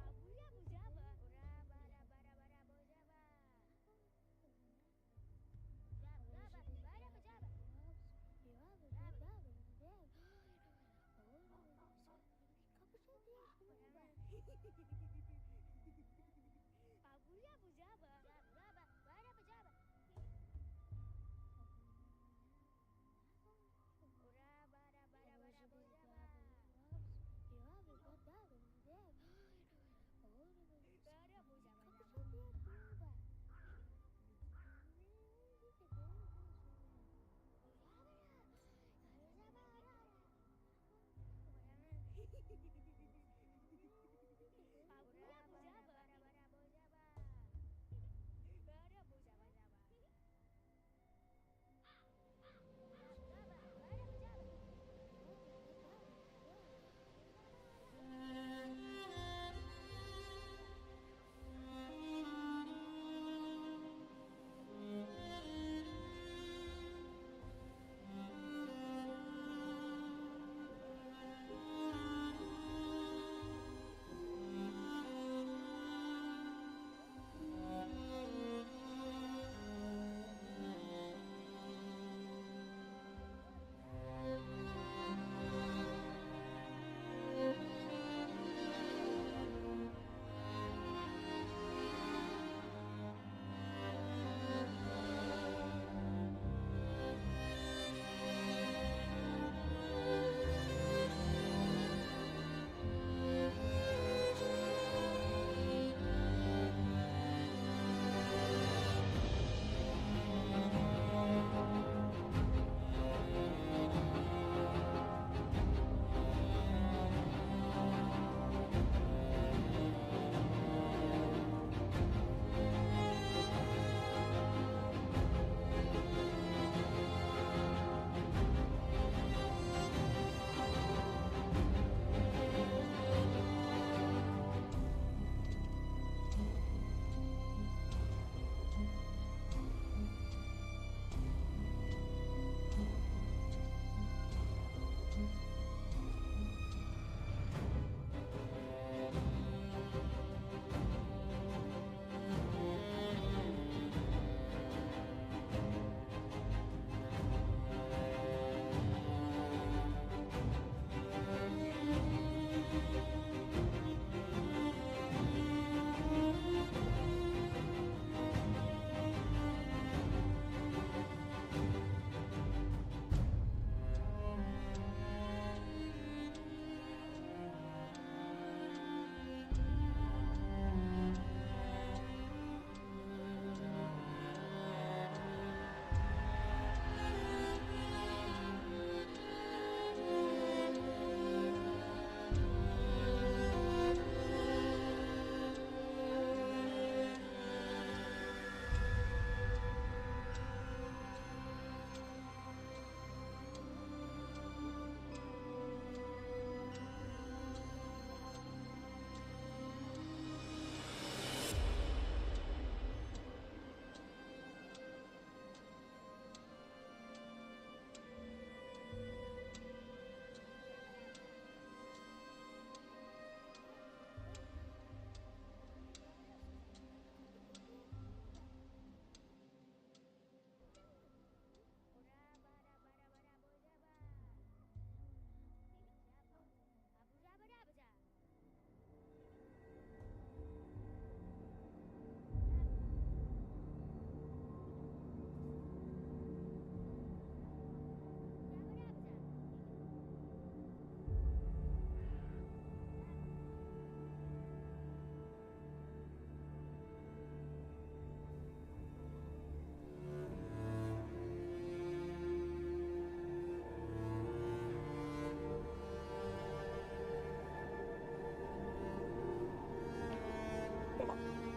Abuya bujaba. Ora bara bara bara bujaba. Jaba bara bujaba. Abuya bujaba. Jaba bara bujaba. Ora bara bara bara bujaba. Bara bujaba jaba. Abuya bujaba. Bara bara bujaba. Bara bujaba jaba. Jaba bara bujaba. Ora bara bara bara bojaba. Jaba. Abu jaba jaba jaba. Jaba jaba jaba.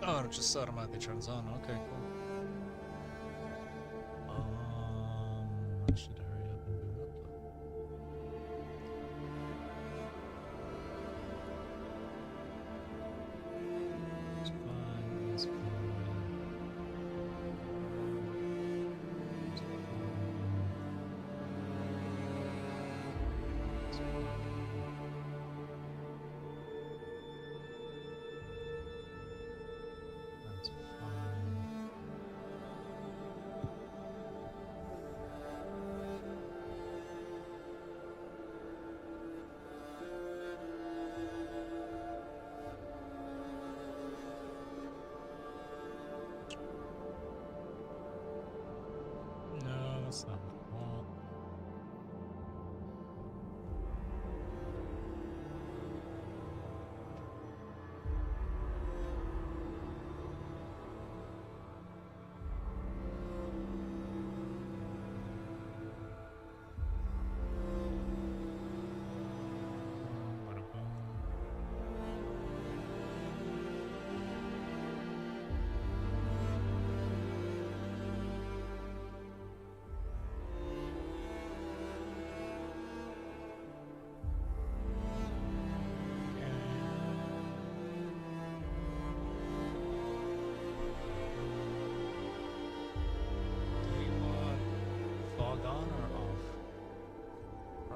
Oh, it just automatically turns on. Okay, cool. I should hurry up and boot up though. It's fine. It's fine. It's fine. It's fine.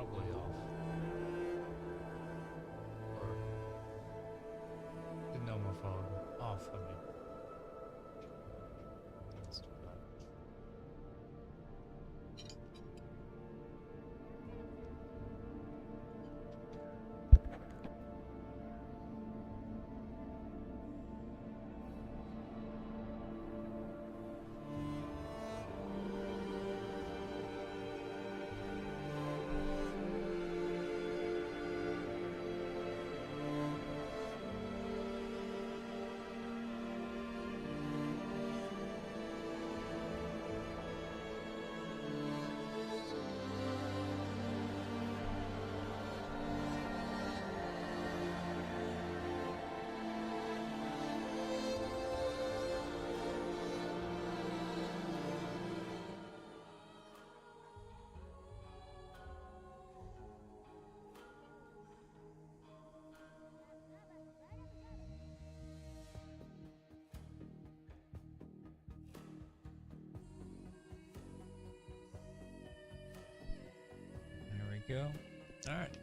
probably off. Or no more fog. Off, I mean. Let's do that. There we go. All right.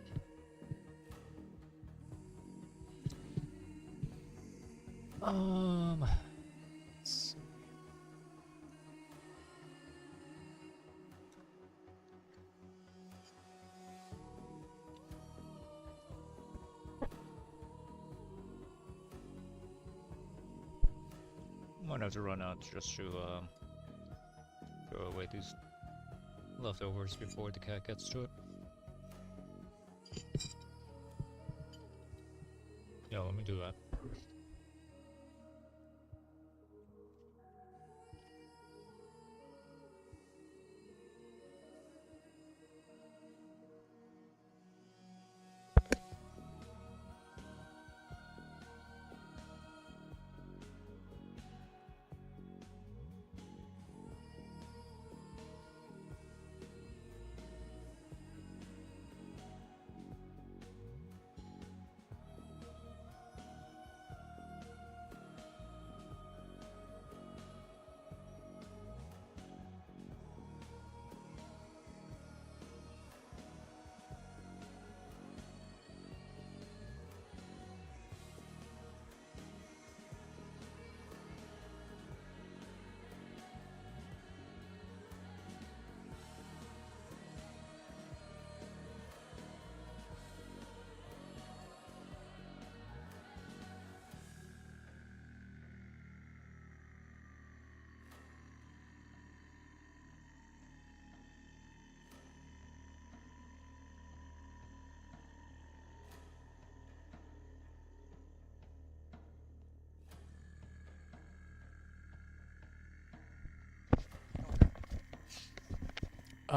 Let's see. Might have to run out just to throw away these leftovers before the cat gets to it. Yeah, let me do that.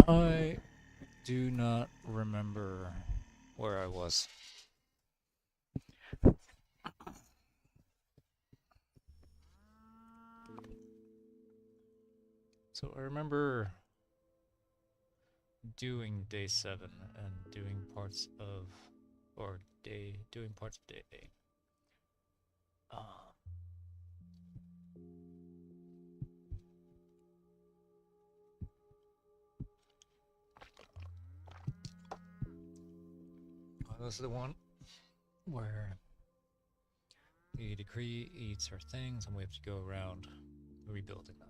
I do not remember where I was. So I remember doing day 7 and doing parts of, doing parts of day 8. This is the one where the decree eats our things and we have to go around rebuilding them.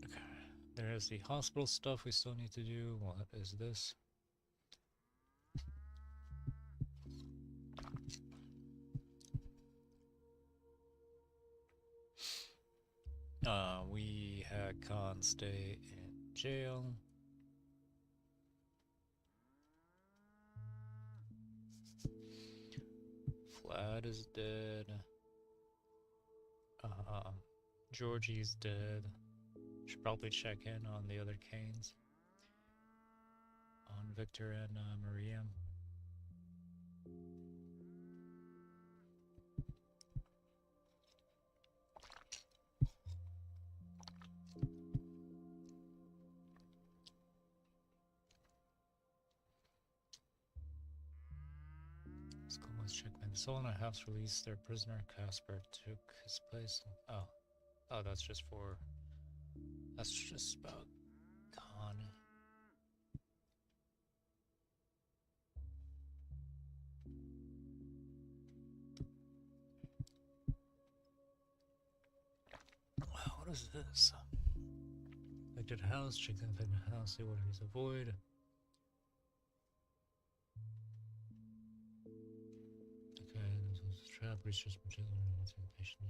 Okay, there is the hospital stuff we still need to do. What is this? We had Khan stay in jail. Vlad is dead. Georgie's dead. Should probably check in on the other Canes. On Victor and Maria. Checkmate. The Solana House released their prisoner. Casper took his place. Oh, that's just for That's just about gone. Wow, what is this? Affected house, check the infected house, see what it is avoid. Okay, this is a trap, research material, patient.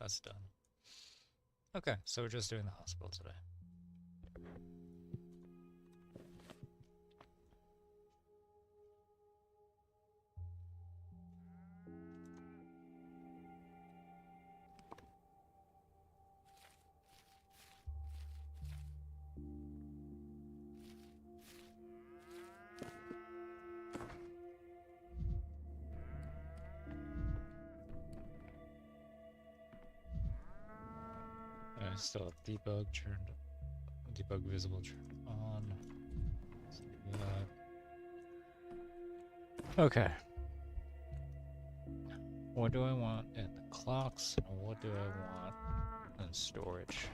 That's done. Okay, so we're just doing the hospital today. I still have debug turned, debug visible turned on. Okay. What do I want in the clocks, and what do I want in storage?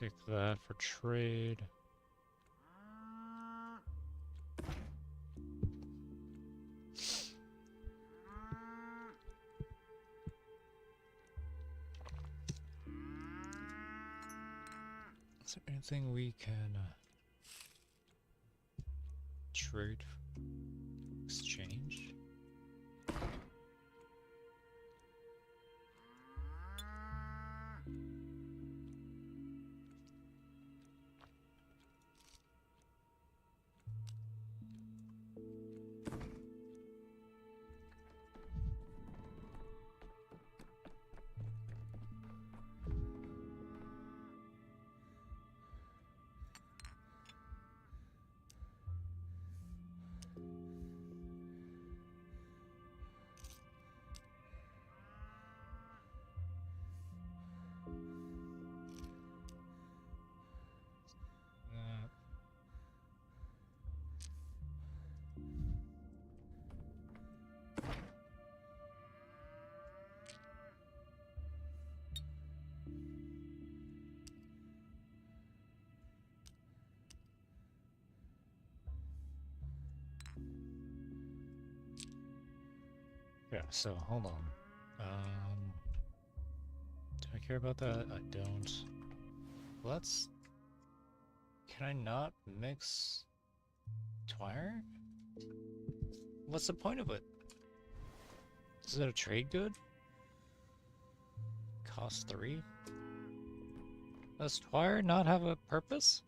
Take that for trade. Is there anything we can trade, exchange? Yeah, so hold on. Do I care about that? I don't. Let's. Can I not mix Twire? What's the point of it? Is it a trade good? Cost 3? Does Twire not have a purpose?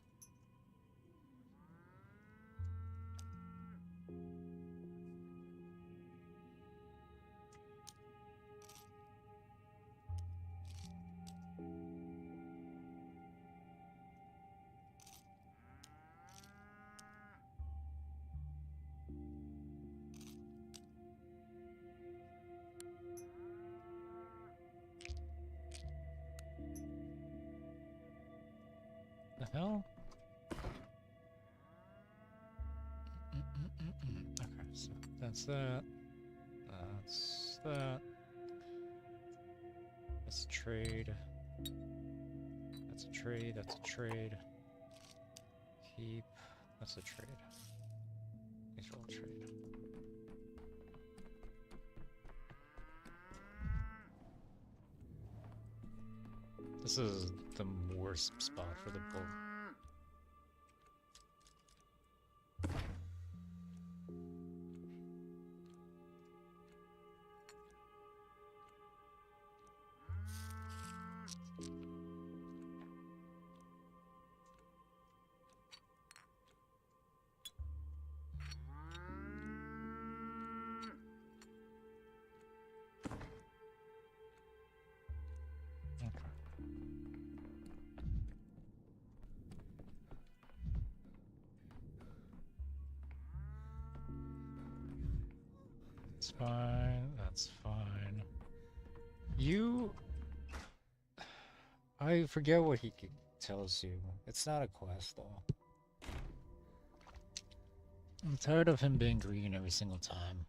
The hell? Okay, so that's that. That's that. That's a trade. That's a trade. That's a trade. Keep. That's a trade. These are all trade. This is the worst spot for the bull. Okay. It's fine. That's fine. You... I forget what he tells you. It's not a quest, though. I'm tired of him being green every single time.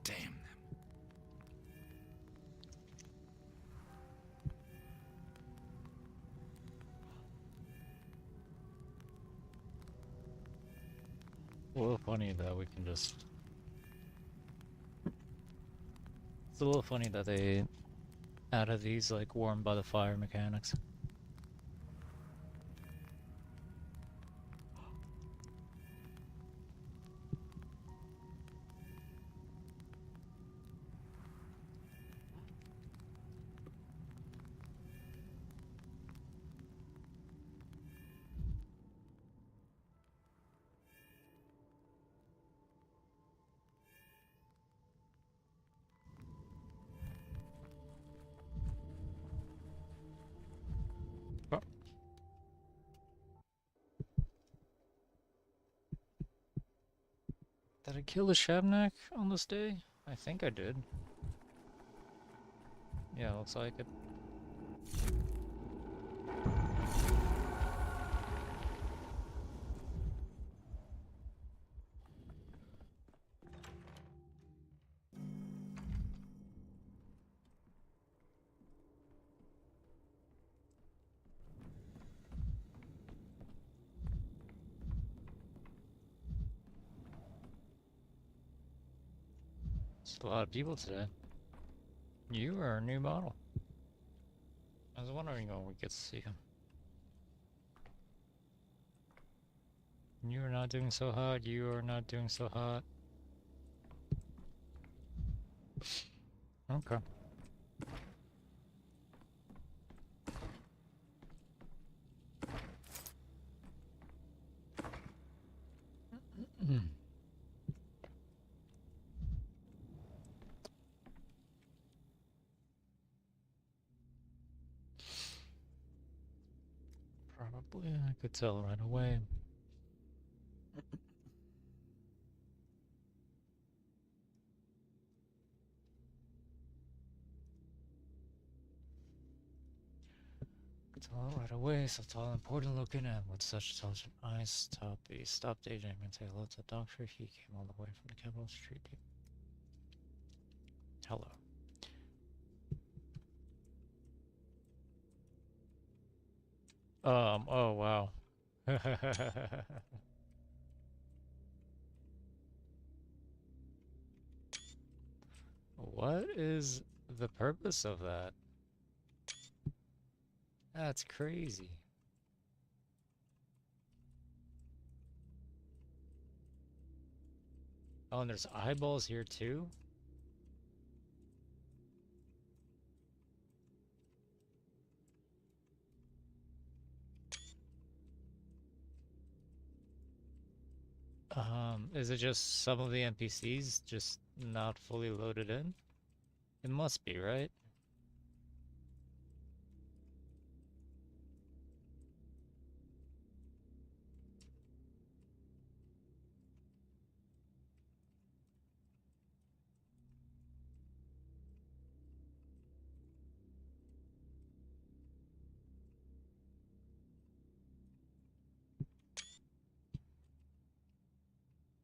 Damn them. A little funny that we can just... It's a little funny that they added these, like, warm by the fire mechanics. Oh. Did I kill the Shabnak on this day? I think I did. Yeah, looks like it. It's a lot of people today. You are a new model. I was wondering when we get to see him. You are not doing so hot. You are not doing so hot. Okay. Probably I could tell right away. Could tell right away, so tall, important looking, and with such intelligent eyes. He stopped daydreaming and say hello to the doctor. He came all the way from the capital street. Hello. Oh wow. What is the purpose of that? That's crazy. Oh, and there's eyeballs here too? Is it just some of the NPCs just not fully loaded in? It must be, right?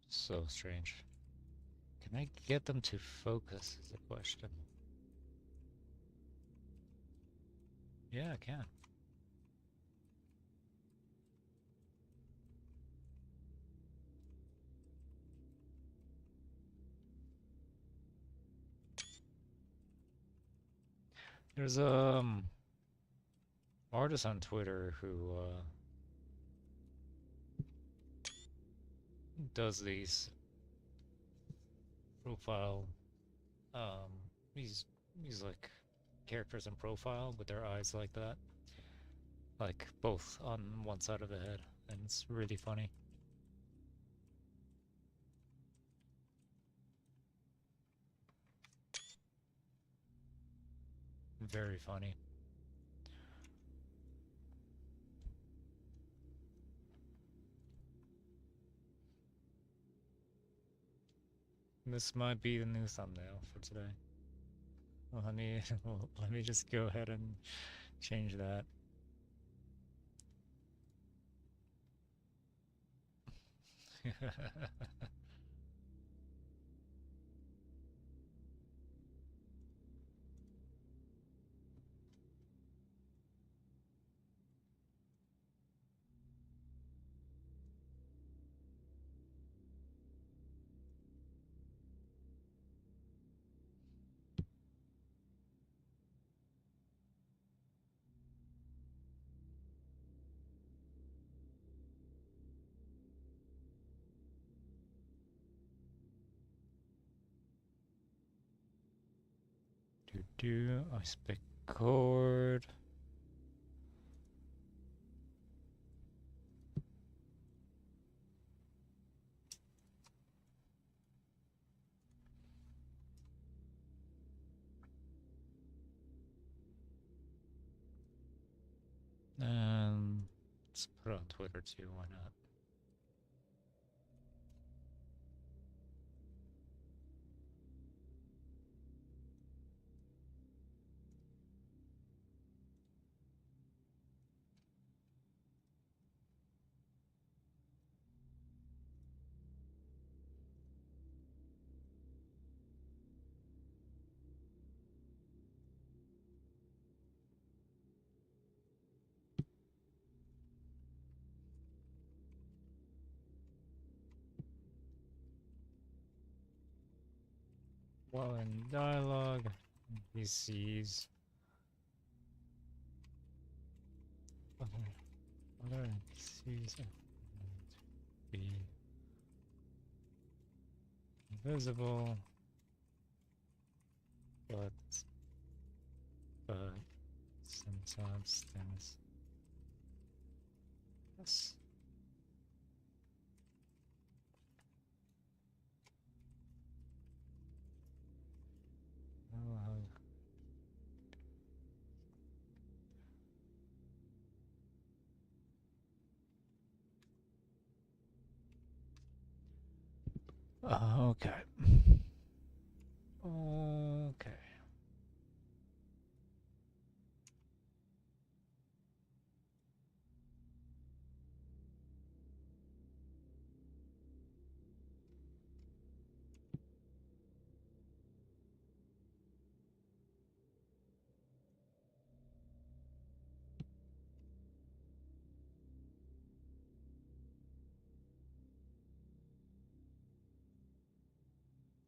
So strange. Can I get them to focus is the question. Yeah, I can. There's artist on Twitter who does these profile um these like characters in profile with their eyes like that. Like both on one side of the head, and it's really funny. Very funny. This might be the new thumbnail for today. Well, let me just go ahead and change that. I spec chord. And let's put it on Twitter too, why not? While in dialogue, he sees other NPCs be invisible, but sometimes things. Yes. Okay. Okay.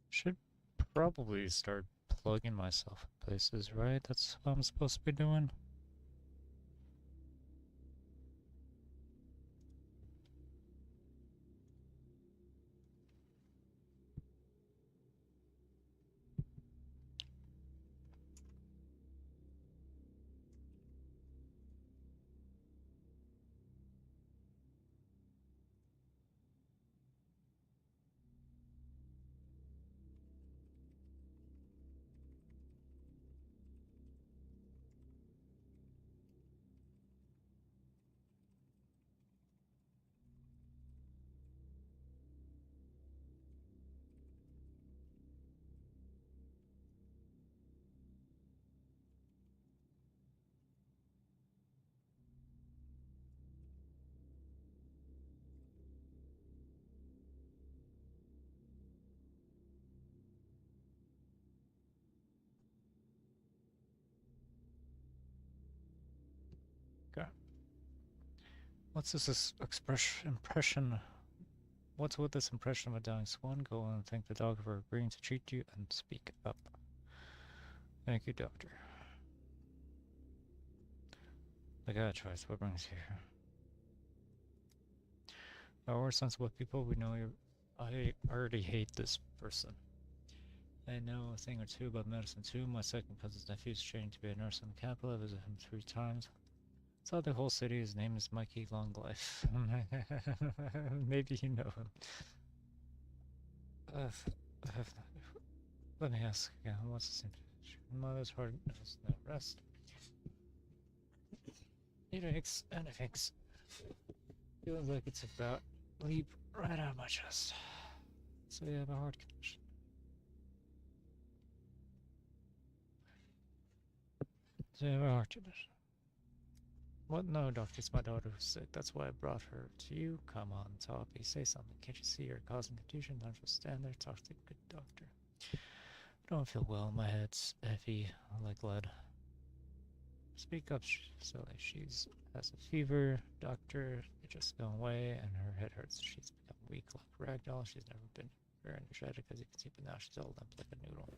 Should probably start plugging myself in places, right? That's what I'm supposed to be doing. Okay. What's this impression? What's with this impression of a dying swan? Go and thank the dog for agreeing to treat you and speak up. Thank you, doctor. I gotta try. What brings you here? Our sensible people, we know you. I already hate this person. I know a thing or two about medicine too. My second cousin's nephew is training to be a nurse in the capital. I visited him 3 times. Saw the whole city. His name is Mikey Longlife. Maybe you know him. Let me ask again. What's his name? Mother's heart knows no rest. It aches and it aches. Feels like it's about to leap right out of my chest. So you have a heart condition. So you have a heart condition. What? No, doctor, it's my daughter who's sick. That's why I brought her to you. Come on, Toppy, say something. Can't you see you're causing confusion? Don't just stand there. Talk to the good doctor. I don't feel well. My head's heavy, like lead. Speak up, silly. She's has a fever. Doctor, it just gone away, and her head hurts. She's become weak like a ragdoll. She's never been very energetic, as you can see, but now she's all limp like a noodle.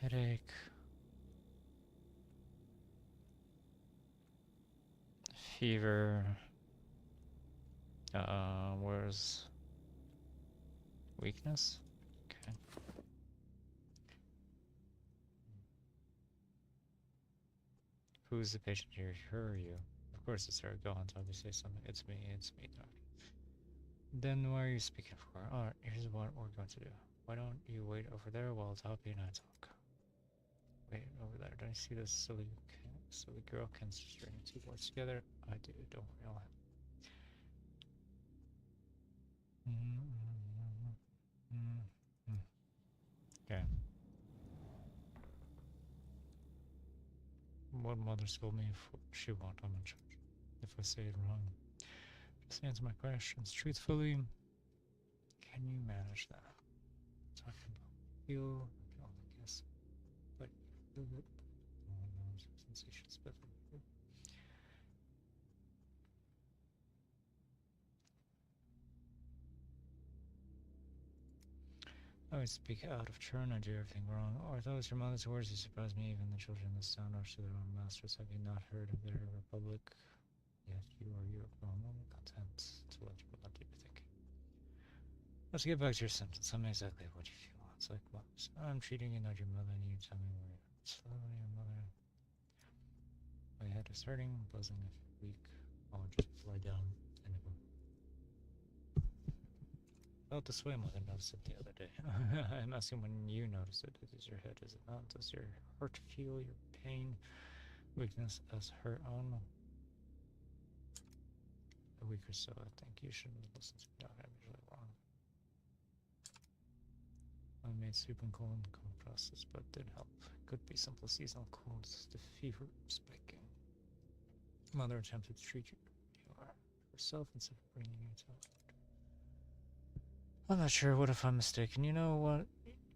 Headache. Fever. Where's weakness? Okay. Who's the patient here? Her or you? Of course it's her. Go on, Toby, say something. It's me, doctor. Then why are you speaking for? Alright, here's what we're going to do. Why don't you wait over there while Toby and I talk? Wait over there. Don't you see this silly girl can string two words together? I do. Don't worry, I'll have. Okay. What mother told me she won't. I'm in charge. If I say it wrong, just answer my questions truthfully. Can you manage that? Talking about feel, I guess, but feel it. Sensations, but I would speak out of turn. I do everything wrong. Are those your mother's words? You surprise me. Even the children in this town are to their own masters. Have you not heard of their republic? Yet you are Europe. No, I'm only content to let you not do your thinking. Let's get back to your symptoms. Tell me exactly what you feel. It's like mothers. I'm treating you, not your mother, and you tell me where you're slowly your mother. My head is hurting, buzzing if you're weak. I'll just lie down and it will. Felt this way, mother noticed it the other day. I'm asking when you notice it. It is your head, is it not? Does your heart feel your pain, weakness as her own? A week or so, I think. You shouldn't listen to me. I'm usually wrong. I made soup and cold process, but didn't help. Could be simple seasonal colds, the fever spiking. Mother attempted to treat you herself instead of bringing you to it. I'm not sure. What if I'm mistaken? You know what?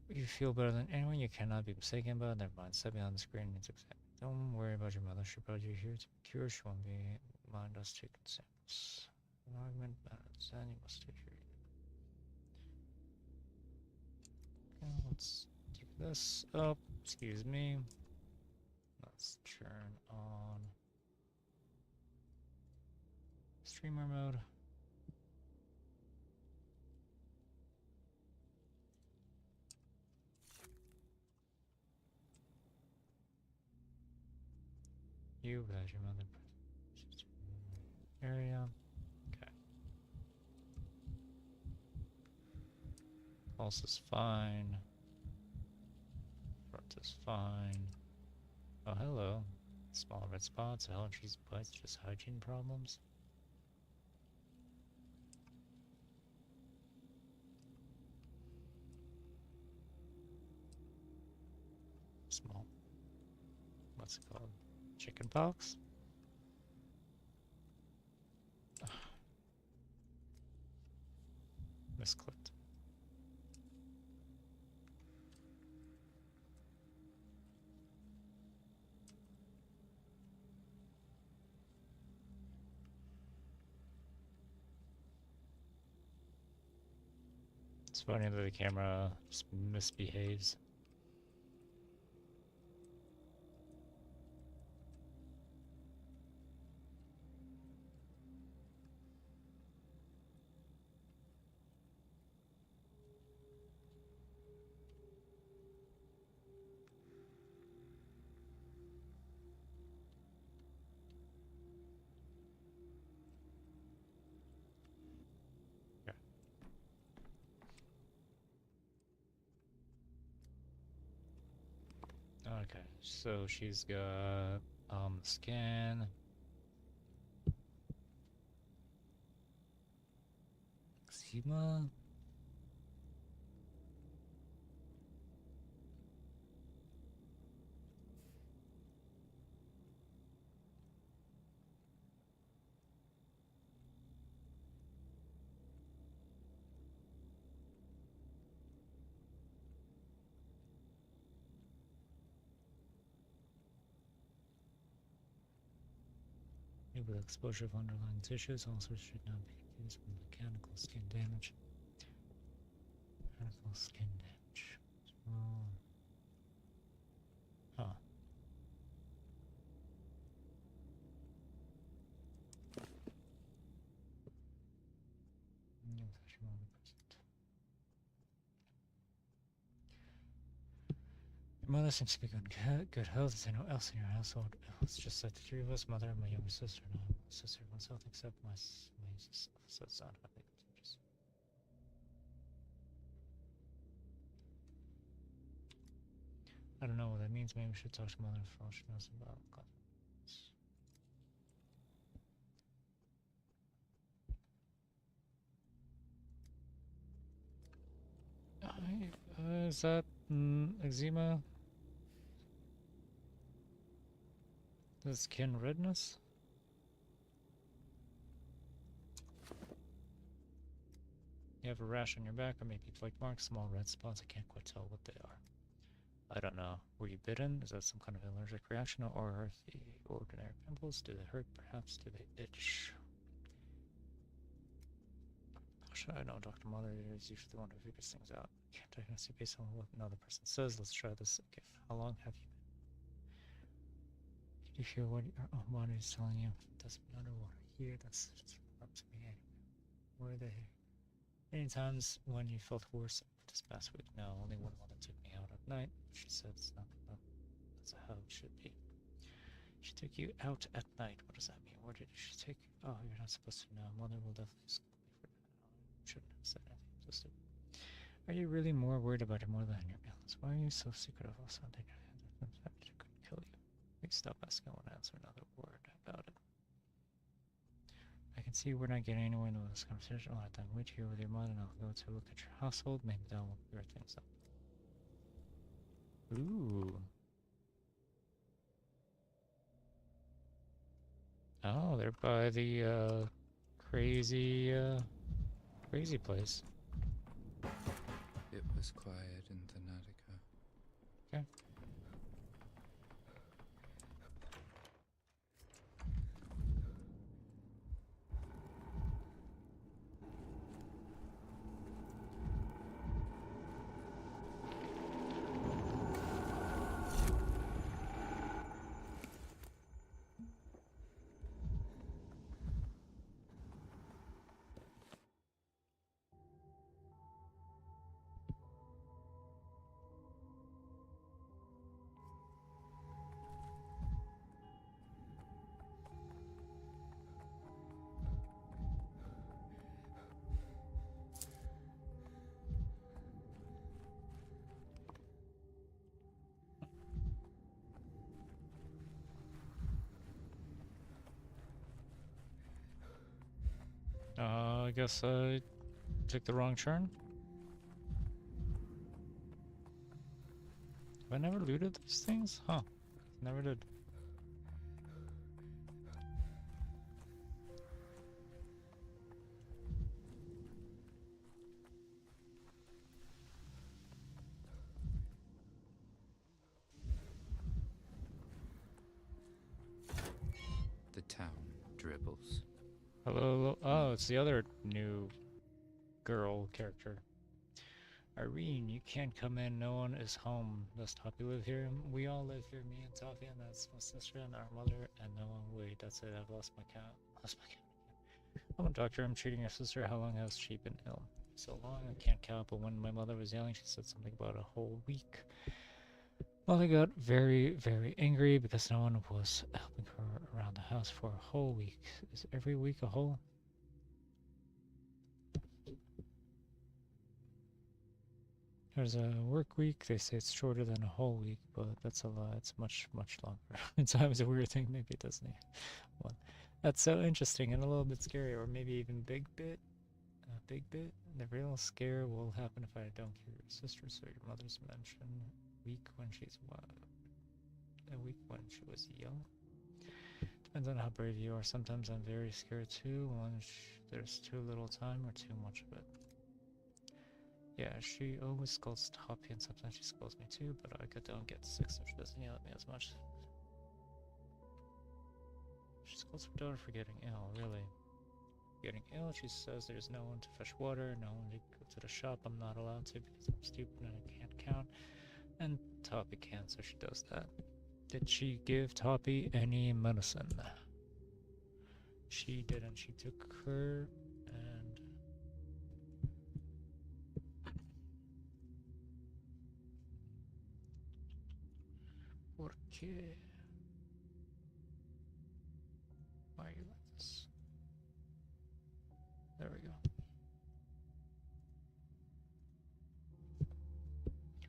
You feel better than anyone. You cannot be mistaken about. Never mind. Set me on the screen. It's exact. Don't worry about your mother. She'll probably be here to be cured. She won't be mind us taking samples. An argument matters, and you must take your. Okay, let's take this up. Excuse me. Let's turn on streamer mode. You had your mother area. Okay. Pulse is fine. Front is fine. Oh, hello. Small red spots, allergies, bites, just hygiene problems. Small. What's it called? Chicken pox? Misclicked. It's funny that the camera just misbehaves. Okay, so she's got skin, eczema. With exposure of underlying tissues also should not be confused with mechanical skin damage. Mechanical skin damage. Oh. Huh. Your mother seems to be good health. Is there no else in your household? It's just like the three of us, mother and my younger sister, and I. My sister wants health except my so it's not how they contagious. I don't know what that means. Maybe we should talk to mother for all she knows about God. Is that eczema? The skin redness? You have a rash on your back or maybe flake marks, small red spots. I can't quite tell what they are. I don't know. Were you bitten? Is that some kind of allergic reaction or are the ordinary pimples? Do they hurt? Perhaps do they itch? Should I know? Dr. Mother is usually the one who figures things out. Can't diagnose it based on what another person says. Let's try this again. How long have you been? Can you hear what your own body is telling you? Doesn't matter what I hear. That's up to me anyway. Were they here? Any times when you felt worse this past week? No, only one mother took me out at night. She said it's not enough. That's how it should be. She took you out at night. What does that mean? Where did she take you? Oh, you're not supposed to know. Mother will definitely scold me for that. Shouldn't have said anything so stupid. Are you really more worried about your mother than your illness? Why are you so secretive of something that could kill you? Please stop asking. I won't answer another word about it. I can see we're not getting anywhere in this conversation. I'll let them wait here with your mother and I'll go to look at your household. Maybe that will clear things up. Ooh. Oh, they're by the crazy place. It was quiet in Thanatica. Okay. I guess I took the wrong turn. Have I never looted these things? Huh. Never did. The town dribbles. Hello. Oh, it's the other new girl character. Irene, you can't come in. No one is home. Does Toppy live here? We all live here. Me and Toppy, and that's my sister and our mother, and no one. Wait, that's it. I've lost my count. Lost my count. I'm a doctor. I'm treating your sister. How long has she been ill? So long, I can't count. But when my mother was yelling, she said something about a whole week. Mother got very, very angry because no one was helping her around the house for a whole week. Is every week a whole? There's a work week. They say it's shorter than a whole week, but that's a lie. It's much, much longer. It's always a weird thing. Maybe it doesn't. One. That's so interesting and a little bit scary, or maybe even big bit. A big bit. The real scare will happen if I don't hear your sister, so your mother's mentioned week when she's what? A week when she was young. Depends on how brave you are. Sometimes I'm very scared too. When there's too little time or too much of it. Yeah, she always scolds Toppy, and sometimes she scolds me too, but I don't get sick, so she doesn't yell at me as much. She scolds her daughter for getting ill, really. Getting ill, she says there's no one to fetch water, no one to go to the shop. I'm not allowed to because I'm stupid and I can't count. And Toppy can, so she does that. Did she give Toppy any medicine? She didn't. She took her and... ¿Por qué? Why are you like this? There we go.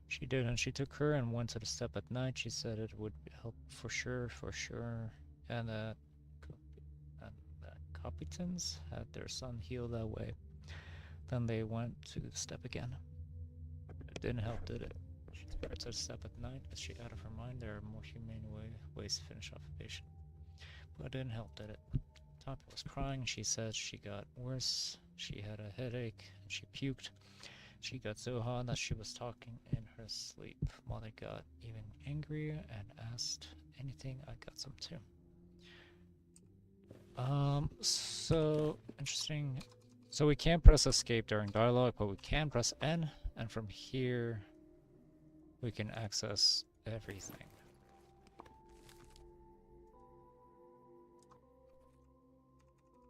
She did, and she took her and went to the step at night. She said it would help for sure, and the Copitons had their son heal that way. Then they went to the step again. It didn't help, did it? She took her to the step at night. Is she out of her mind? There are more humane ways to finish off a patient. But it didn't help, did it? Toppy was crying. She said she got worse. She had a headache, and she puked. She got so hot that she was talking in her sleep. Mother got even angrier and asked anything. I got some too. So interesting. So we can't press escape during dialogue, but we can press N, and from here we can access everything.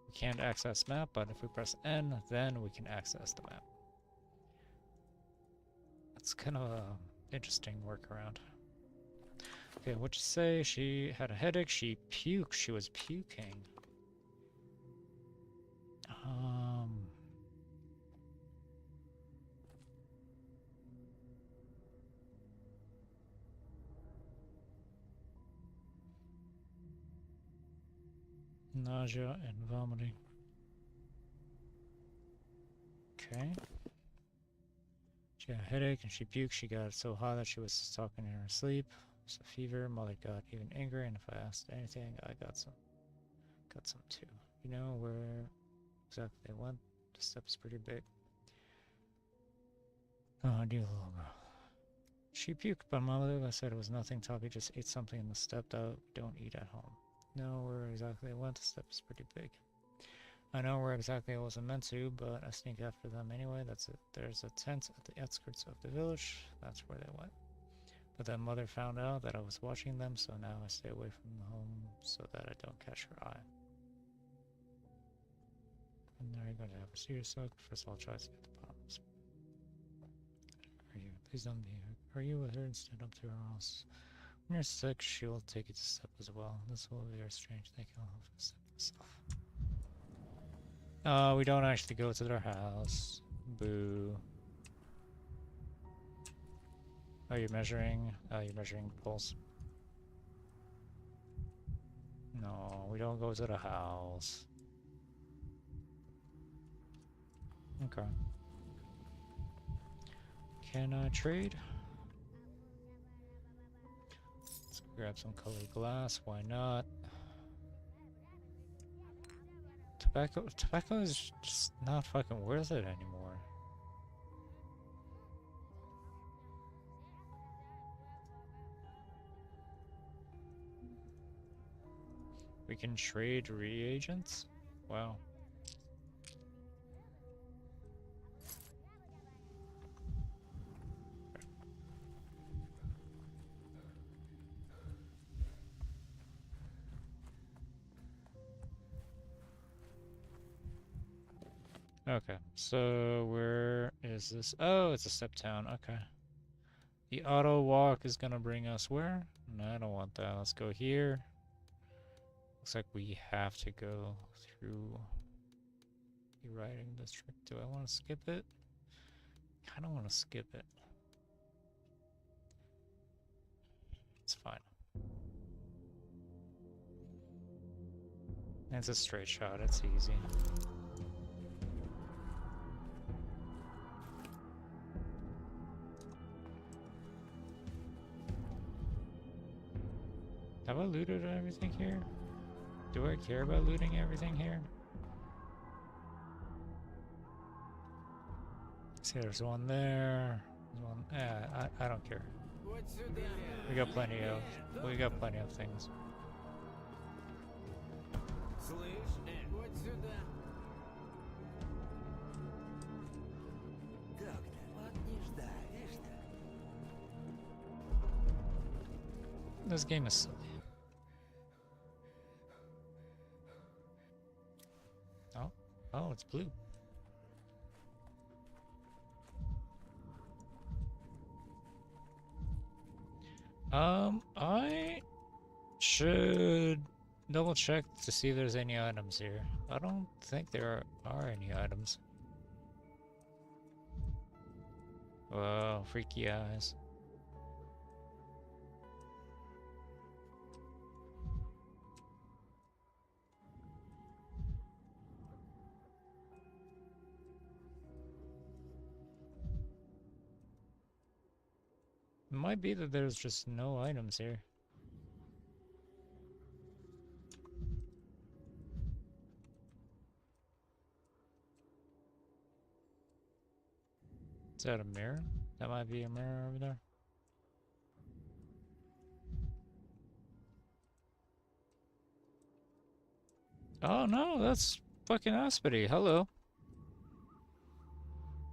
We can't access map, but if we press N, then we can access the map. It's kind of a interesting workaround. Okay, what'd you say? She had a headache. She puked. She was puking. Nausea and vomiting. Okay. She had a headache and she puked. She got so hot that she was talking in her sleep. It's a fever. Mother got even angry, and if I asked anything, I got some. Got some too. You know where exactly they went? The step's pretty big. Oh, dear little girl. She puked, but Mother said it was nothing. Toppy just ate something in the step that we don't eat at home. Know where exactly they went? The step is pretty big. I know where exactly I wasn't meant to, but I sneak after them anyway. That's it. There's a tent at the outskirts of the village. That's where they went. But then Mother found out that I was watching them, so now I stay away from home so that I don't catch her eye. And now you're going to have a serious talk. First of all, try to get the bottoms. Are you? Please don't be here. Are you with her and stand up to her house? When you're sick, she'll take you to step as well. This will be very strange. Thank you. I'll have to step myself. We don't actually go to their house. Boo. Are you measuring? You're measuring the pulse. No, we don't go to the house. Okay. Can I trade? Let's grab some colored glass. Why not? Tobacco is just not fucking worth it anymore. We can trade reagents? Wow. Okay, so where is this? Oh, it's a step town. Okay. The auto walk is gonna bring us where? No, I don't want that. Let's go here. Looks like we have to go through the riding district. Do I want to skip it? I don't want to skip it. It's fine. It's a straight shot, it's easy. Have I looted everything here? Do I care about looting everything here? See, there's one there. There's one. Yeah, I don't care. We got plenty of things. This game is silly. Oh, it's blue. I should double check to see if there's any items here. I don't think there are any items. Whoa, freaky eyes. It might be that there's just no items here. Is that a mirror? That might be a mirror over there. Oh no, that's fucking Aspity. Hello.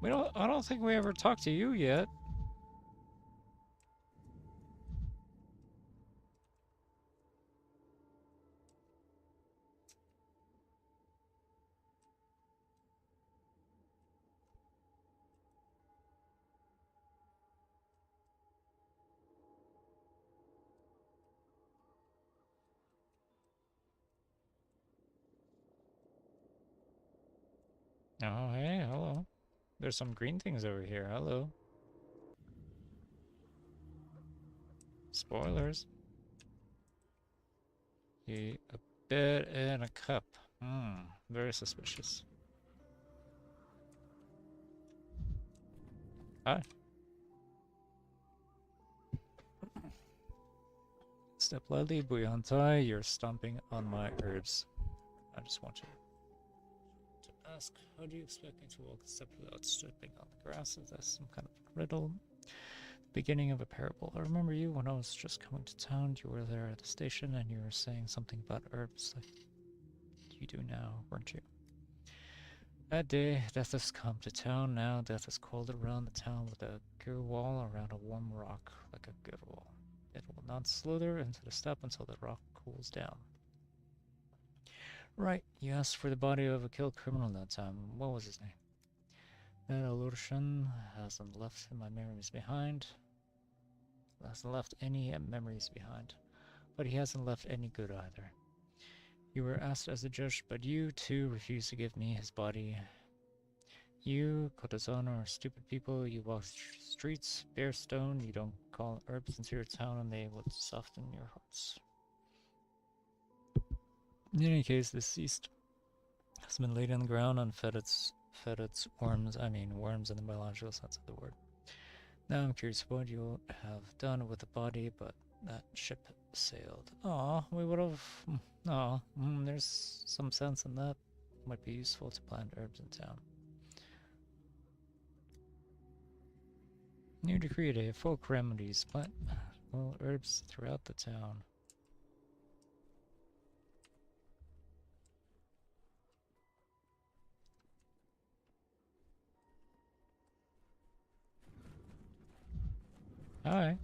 I don't think we ever talked to you yet. Oh, hey, hello. There's some green things over here. Hello. Spoilers. A bed and a cup. Very suspicious. Hi. Step lightly, Buyantai. You're stomping on my herbs. I just want you to ask, how do you expect me to walk a step without stepping on the grass? Is that some kind of riddle? Beginning of a parable. I remember you when I was just coming to town. You were there at the station and you were saying something about herbs like you do now, weren't you? That day, death has come to town. Now death is coiled around the town with a good wall around a warm rock, like a good wall. It will not slither into the step until the rock cools down. Right, you asked for the body of a killed criminal that time. What was his name? That Alurshan hasn't left my memories behind. Hasn't left any memories behind. But he hasn't left any good either. You were asked as a judge, but you too refused to give me his body. You, Kotazana, are stupid people. You walk streets, bare stone. You don't call herbs into your town, and they would soften your hearts. In any case, the deceased has been laid on the ground and fed its worms. I mean, worms in the biological sense of the word. Now I'm curious what you'll have done with the body, but that ship sailed. Aw, we would have. There's some sense in that. Might be useful to plant herbs in town. New decree day, folk remedies, plant herbs throughout the town. Hi.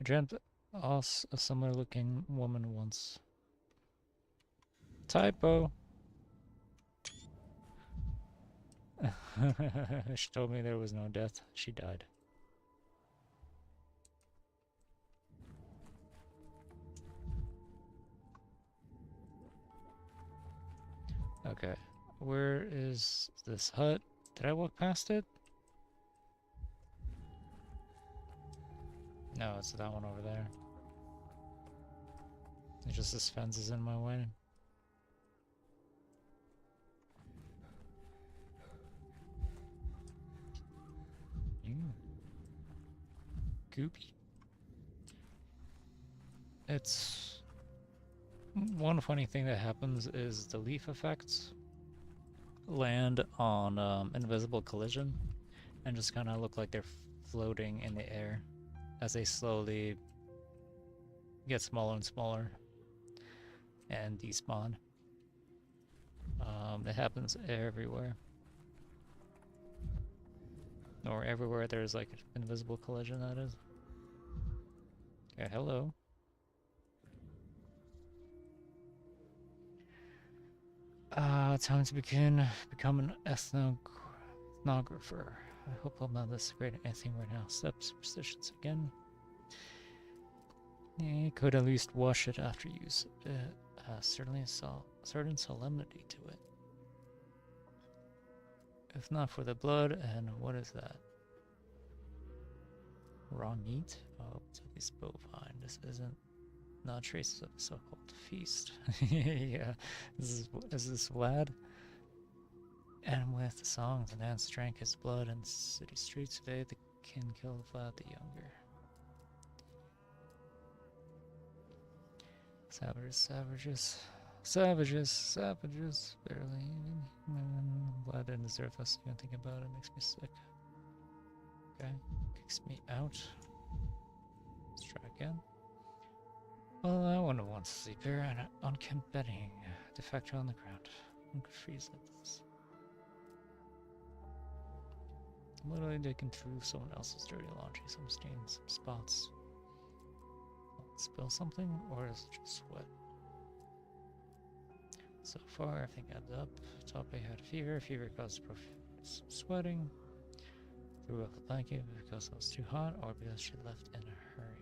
I dreamt a similar looking woman once. Typo. She told me there was no death. She died. Okay. Where is this hut? Did I walk past it? No, it's that one over there. It's just this fence is in my way. Goopy. It's one funny thing that happens is the leaf effects land on invisible collision and just kind of look like they're floating in the air as they slowly get smaller and smaller and despawn. It happens everywhere. Or everywhere there's like invisible collision, that is. Okay, hello. Time to become an ethnographer. I hope I'm not this great at anything right now. Steps, superstitions again. You could at least wash it after use. Certainly a certain solemnity to it. If not for the blood, and what is that? Raw meat? Oh, it's at least bovine. This isn't not traces of the so-called feast. Yeah, is this Vlad? And with the songs and dance drank his blood in city streets today, the king killed Vlad the Younger. Savages, savages, savages, savages, barely even. Vlad didn't deserve this. Even thinking about it makes me sick. Okay, kicks me out. Let's try again. Well, I wouldn't want to sleep here and unkempt bedding. De facto on the ground. I could freeze like this. I'm literally digging through someone else's dirty laundry. Some stains, some spots. Spill something, or is it just sweat? So far, everything adds up. Tope had a fever. Fever caused sweating. Threw up the blanket because it was too hot, or because she left in a hurry.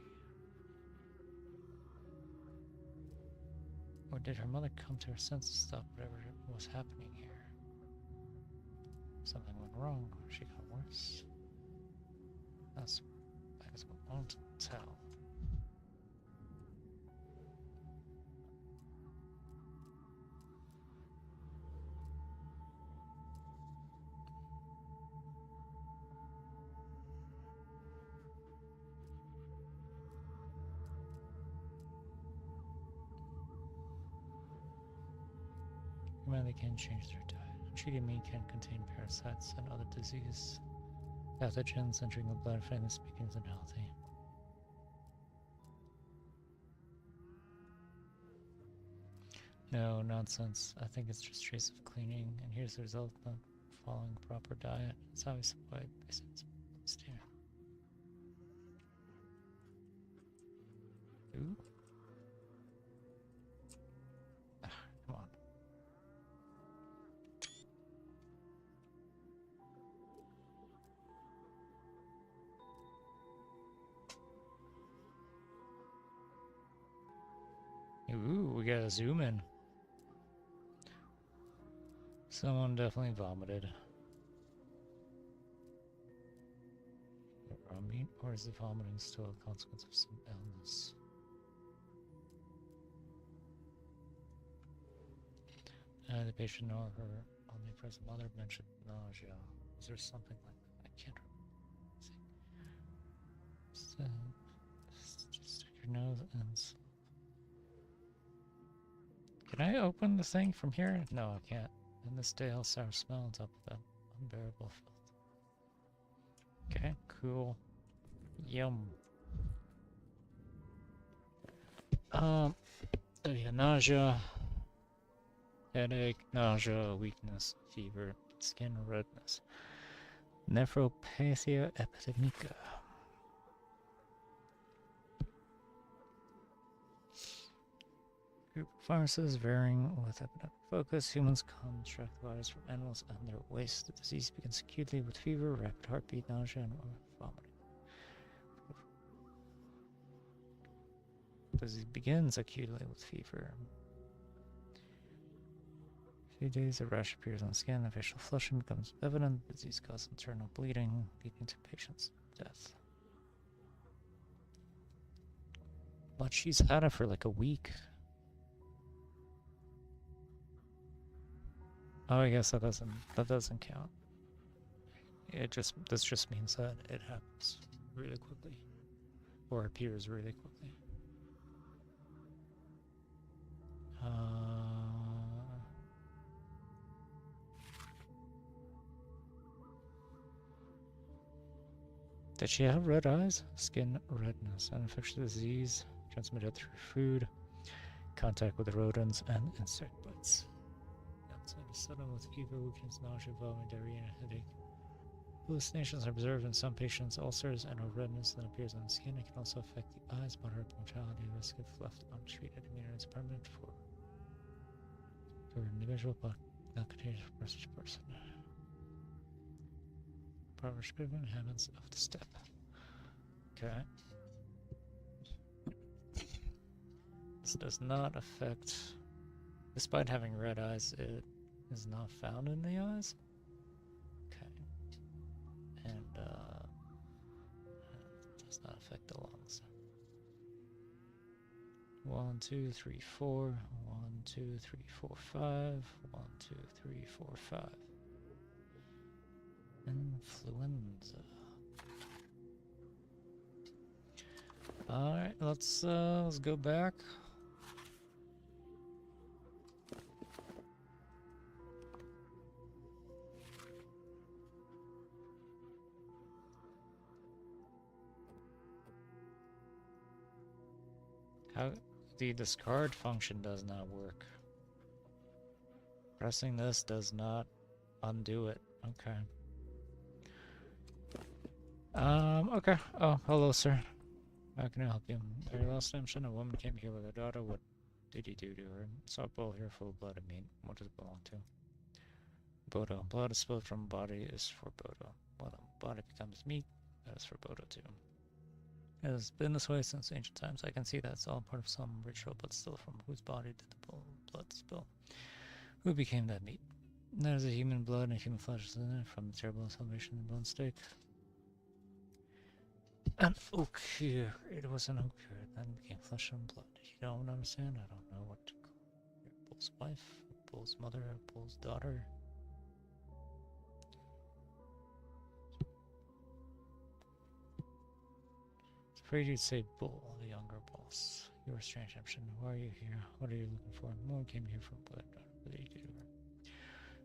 Or did her mother come to her senses and stop whatever was happening here? Something went wrong. She got worse. That's what I won't tell. Humanity can change their diet. Treating meat can contain parasites and other disease pathogens entering the blood, frankly speaking, is unhealthy. No, nonsense. I think it's just trace of cleaning, and here's the result of following proper diet. It's obviously why it's here. Ooh. Come on. Ooh, we gotta zoom in. Someone definitely vomited. Raw meat, or is the vomiting still a consequence of some illness? The patient or her omnipresent mother mentioned nausea. Was there something like that? I can't remember. Just stick your nose and... Can I open the thing from here? No, I can't. And this stale sour smell on top of that unbearable filth. Okay, cool. Yum. Oh yeah, nausea, headache, nausea, weakness, fever, skin redness. Nephropathia epidemica. Group performances varying with epidemic focus. Humans construct the bodies from animals and their waste. The disease begins acutely with fever, rapid heartbeat, nausea, and vomiting. The disease begins acutely with fever. A few days, a rash appears on the skin, and facial flushing becomes evident. The disease causes internal bleeding, leading to patient's death. But she's had it for like a week. Oh, I guess that doesn't count. This just means that it happens really quickly, or appears really quickly. Did she have red eyes? Skin redness, an infectious disease transmitted through food, contact with rodents, and insect bites. Outside of sudden with fever, weakness, nausea, vomiting, diarrhea, and a headache. Hallucinations are observed in some patients. Ulcers and a redness that appears on the skin. It can also affect the eyes. Moderate mortality risk if left untreated. Immunity is permanent for an individual, but not contagious for person to person. Proper treatment habits of the step. Okay. This does not affect. Despite having red eyes, it is not found in the eyes. Okay. And it does not affect the lungs. 1, 2, 3, 4. 1, 2, 3, 4, 5. 1, 2, 3, 4, 5. Influenza. All right, let's go back. How the discard function does not work. Pressing this does not undo it. Okay. Okay. Oh, hello, sir. How can I help you? Very last mention, a woman came here with her daughter. What did you do to her? Saw a bowl here full of blood and meat. What does it belong to? Bodo. Blood spilled from body is for Bodo. When a body becomes meat, that is for Bodo too. It has been this way since ancient times. I can see that it's all part of some ritual, but still, from whose body did the blood spill? Who became that meat? There's a human blood and human flesh in it from the terrible celebration of the bone steak. An oak here. It was an oak here, then became flesh and blood. You don't understand? I don't know what to call your bull's wife, bull's mother, bull's daughter. I was afraid you'd say bull, the younger boss. You're a strange Egyptian. Why are you here? What are you looking for? No one came here for blood. What did you do to her?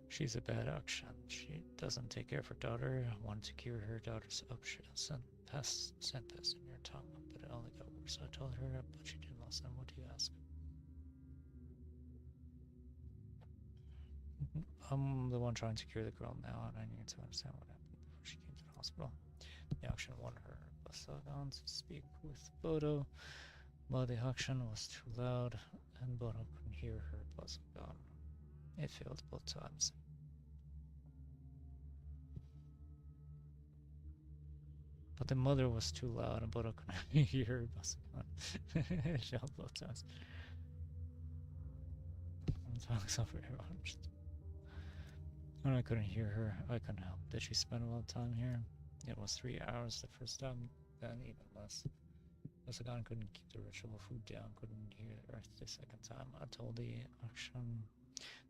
She's a bad action. She doesn't take care of her daughter. I wanted to cure her daughter's upset. Sent this in your tongue, but it only got worse. I told her, but she didn't listen. What do you ask? I'm the one trying to cure the girl now, and I need to understand what happened before she came to the hospital. The auction wanted her Basagan to speak with Bodo, but the auction was too loud, and Bodo couldn't hear her Basagan. It failed both times. But the mother was too loud and Bodo couldn't hear her Basagan. It failed both times. I'm talking so very much. When I couldn't hear her, I couldn't help. Did she spend a lot of time here? It was 3 hours the first time, then even less. Basagan couldn't keep the ritual food down, couldn't hear the earth the second time. I told the auction,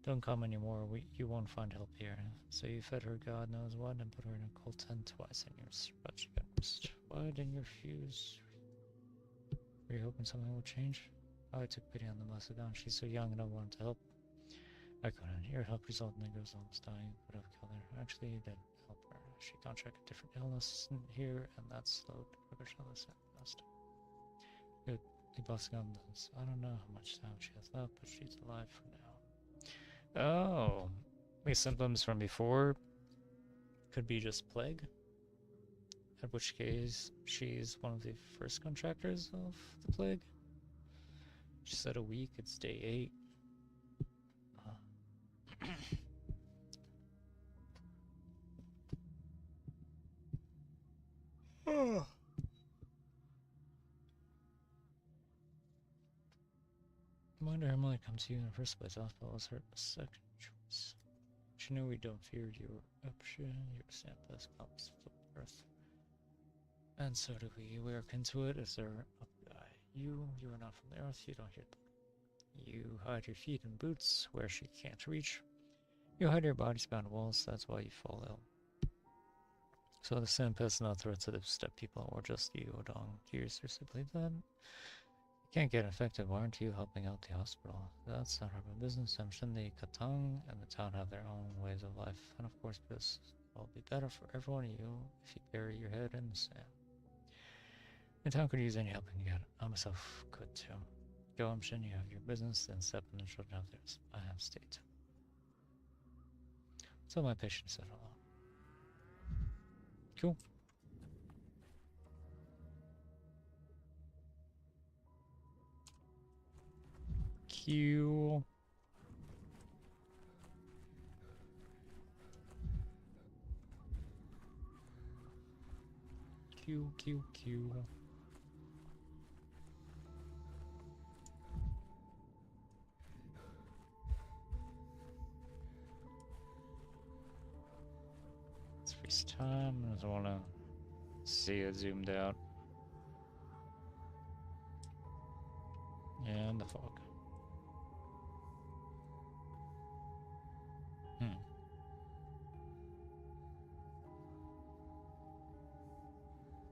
don't come anymore, you won't find help here. So you fed her God knows what and put her in a cold tent twice in your but she got missed. Why didn't you refuse? Were you hoping something would change? I took pity on the Basagan. She's so young and I wanted to help. I couldn't. Your help resulted in the girl's almost dying. Would have killed her. Actually, you didn't help her. She contracted different illness here, and that slowed the progression of the best. Good. The Basagan does. I don't know how much time she has left, but she's alive for now. Oh, these symptoms from before could be just plague. In which case, she's one of the first contractors of the plague. She said a week. It's day 8. I wonder how Emily come to you in the first place. Hospital was her second choice. She knew we don't fear your option. Your samples comes from Earth. And so do we. We are akin to it. Is there a guy? You are not from the earth, you don't hear them. You hide your feet in boots where she can't reach. You hide your bodies behind walls, that's why you fall ill. So the simp has no threat to the step people or just you, Odong. Do you seriously believe that? You can't get infected, why aren't you helping out the hospital? That's not our business. I'm sure the Katang and the town have their own ways of life, and of course this will be better for everyone of you if you bury your head in the sand. The town could use any help you can get. I myself could too. Go, I'm sure you have your business, then step in the children have theirs. I have state. So my patient said hello. Cool. Q. Q, Q, Q. Let's waste time. I just want to see it zoomed out. And the fog.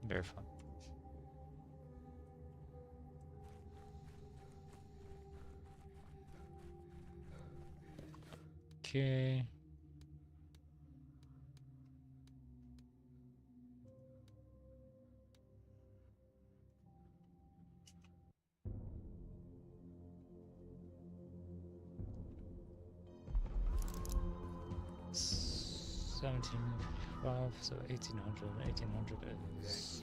Very fun. Okay. $17.55, so 1800. 1800 is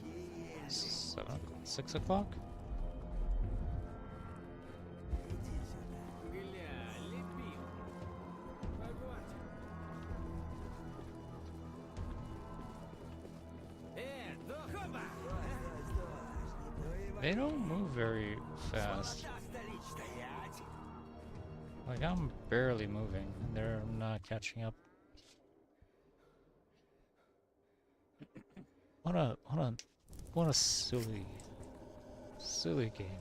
6 o'clock? They don't move very fast. Like, I'm barely moving, and they're not catching up. What a silly game.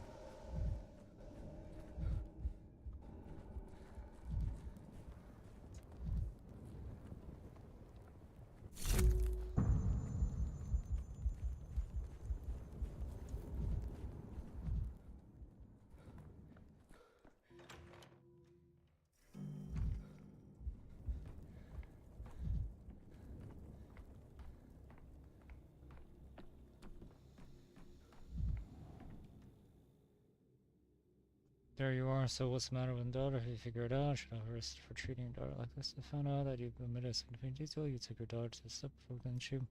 There you are, so what's the matter with your daughter? Have you figured it out? Should I have arrested for treating your daughter like this? I found out that you committed a significant detail. You took your daughter to the step folk, didn't you?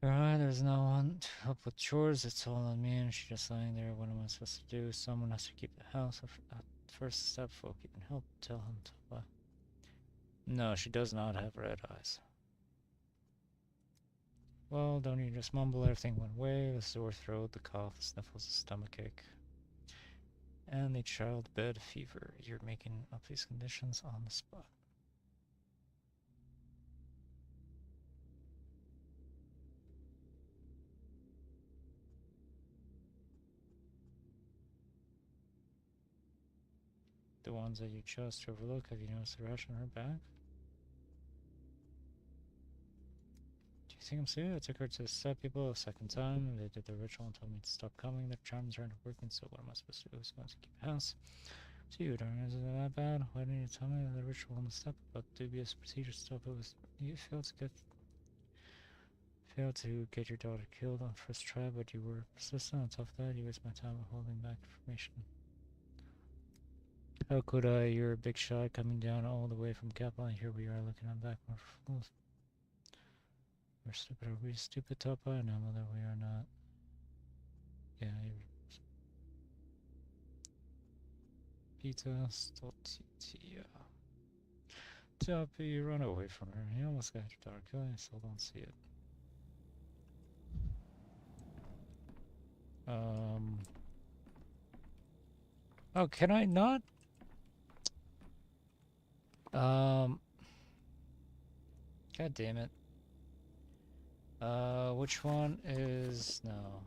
Alright, there's no one to help with chores. It's all on me, and she's just lying there. What am I supposed to do? Someone has to keep the house. At first step folk, you can help. Tell him to what? No, she does not have red eyes. Well, don't you just mumble? Everything went away. The sore throat, the cough, the sniffles, the stomachache, and the childbed fever. You're making up these conditions on the spot. The ones that you chose to overlook, have you noticed the rash on her back? Do you think I'm serious? I took her to the step people a second time, and they did the ritual and told me to stop coming. Their charms aren't working, so what am I supposed to do? Who's going to keep house? So you don't, is it that bad? Why didn't you tell me the ritual on the step about dubious procedure stuff? It was you failed to get your daughter killed on first try, but you were persistent. On top of that, you wasted my time holding back information. How could I? You're a big shot coming down all the way from Kaplan. Here we are looking on back more fools. We're stupid. Are we stupid, Topa? No, mother, we are not. Yeah, you're... Pita, Stoltitia. Topa, you run away from her. You almost got your daughter killed. I still don't see it. Oh, can I not? God damn it. Which one is... No.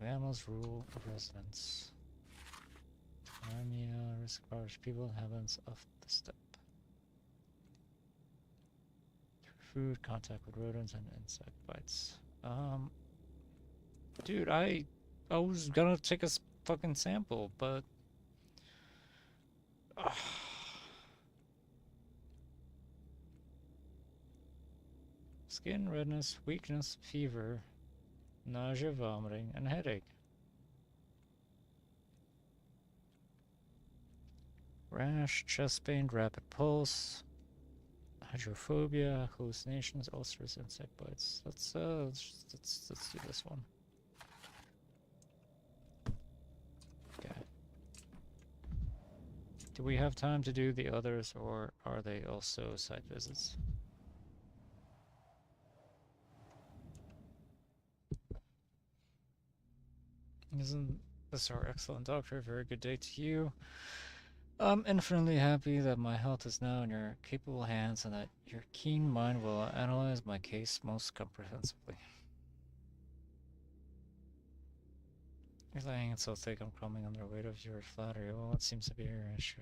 animals rule residents. Armia risk large people inhabitants of the steppe. Food, contact with rodents, and insect bites. Dude, I was gonna take a fucking sample, but skin redness, weakness, fever, nausea, vomiting, and headache. Rash, chest pain, rapid pulse, hydrophobia, hallucinations, ulcers, insect bites. Let's do this one. Okay. Do we have time to do the others, or are they also site visits? Isn't this our excellent doctor? Very good day to you. I'm infinitely happy that my health is now in your capable hands and that your keen mind will analyze my case most comprehensively. You're laying it so thick I'm crumbling under the weight of your flattery. Well, it seems to be your issue.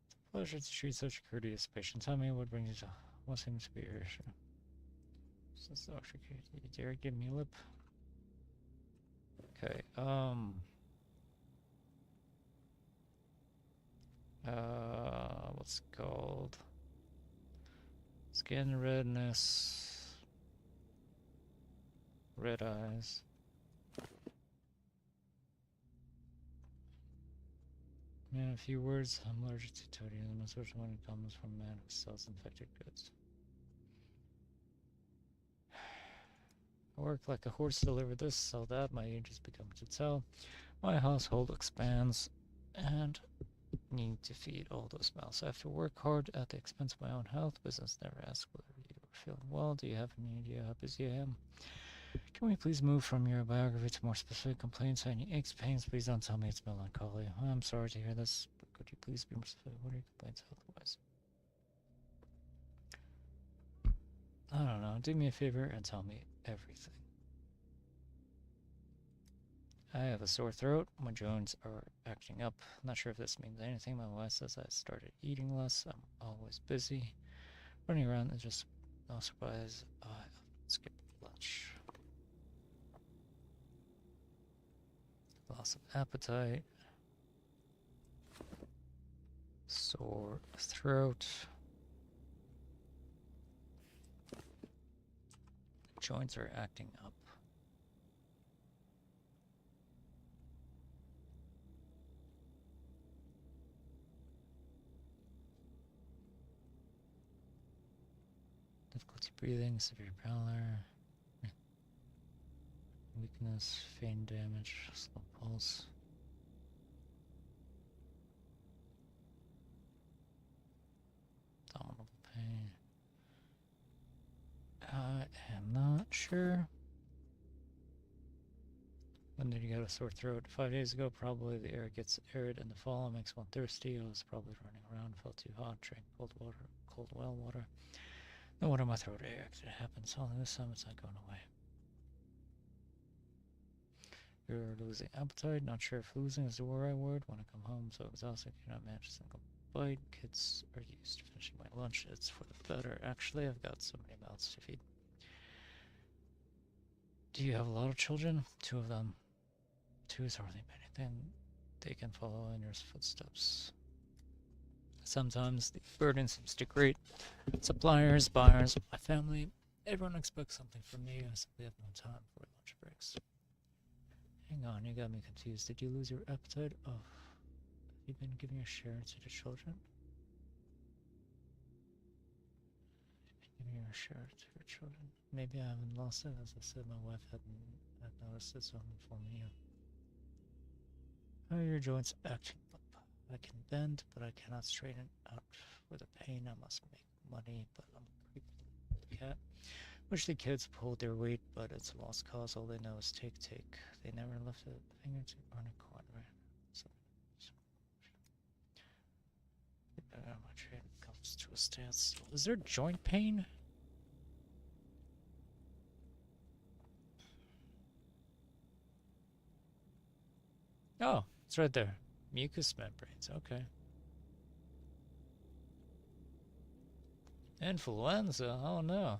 It's a pleasure to treat such a courteous patient. Tell me what brings you to what seems to be your issue. Says Dr. Katie, you dare give me a lip? Okay, what's it called? Skin redness, red eyes. Man, a few words. I'm allergic to toadium, especially when it comes from a man who sells infected goods. I work like a horse to deliver this, sell that. My age has become to tell. My household expands, and need to feed all those mouths. I have to work hard at the expense of my own health. Business never asks whether you are feeling well. Do you have any idea how busy I am? Can we please move from your biography to more specific complaints? Any aches, pains? Please don't tell me it's melancholy. I'm sorry to hear this, but could you please be more specific? What are your complaints health-wise? I don't know. Do me a favor and tell me everything. I have a sore throat. My joints are acting up. I'm not sure if this means anything. My wife says I started eating less. I'm always busy. Running around is just no surprise. I skip lunch. Loss of appetite. Sore throat. Joints are acting up. Difficulty breathing, severe pallor, weakness, vein damage, slow pulse. Abdominal pain. I am not sure. When did you get a sore throat? 5 days ago, probably. The air gets arid in the fall and makes one thirsty. I was probably running around, felt too hot, drank cold well water. No wonder my throat ached. It happens. Only this time it's not going away. You're losing appetite. Not sure if losing is the right word. When I come home, so exhausted, I cannot manage a single bite. Kids are used to finishing my lunch. It's for the better. Actually, I've got so many mouths to feed. Do you have a lot of children? 2 of them. 2 is hardly many. Then they can follow in your footsteps. Sometimes the burden seems to great. Suppliers, buyers, my family, everyone expects something from me. I simply have no time for lunch breaks. Hang on, you got me confused. Did you lose your appetite? Oh, have you been giving a share to the children? Giving your share to your children? Maybe I haven't lost it. As I said, my wife had noticed it, so I'm informing you. How are your joints acting up? I can bend, but I cannot straighten out for the pain. I must make money, but I'm a creepy cat. Wish the kids pulled their weight, but it's a lost cause. All they know is take. They never lifted a finger to earn a coin, right? So my trade comes to a standstill. Is there joint pain? It's right there. Mucous membranes. Okay. Influenza? Oh no.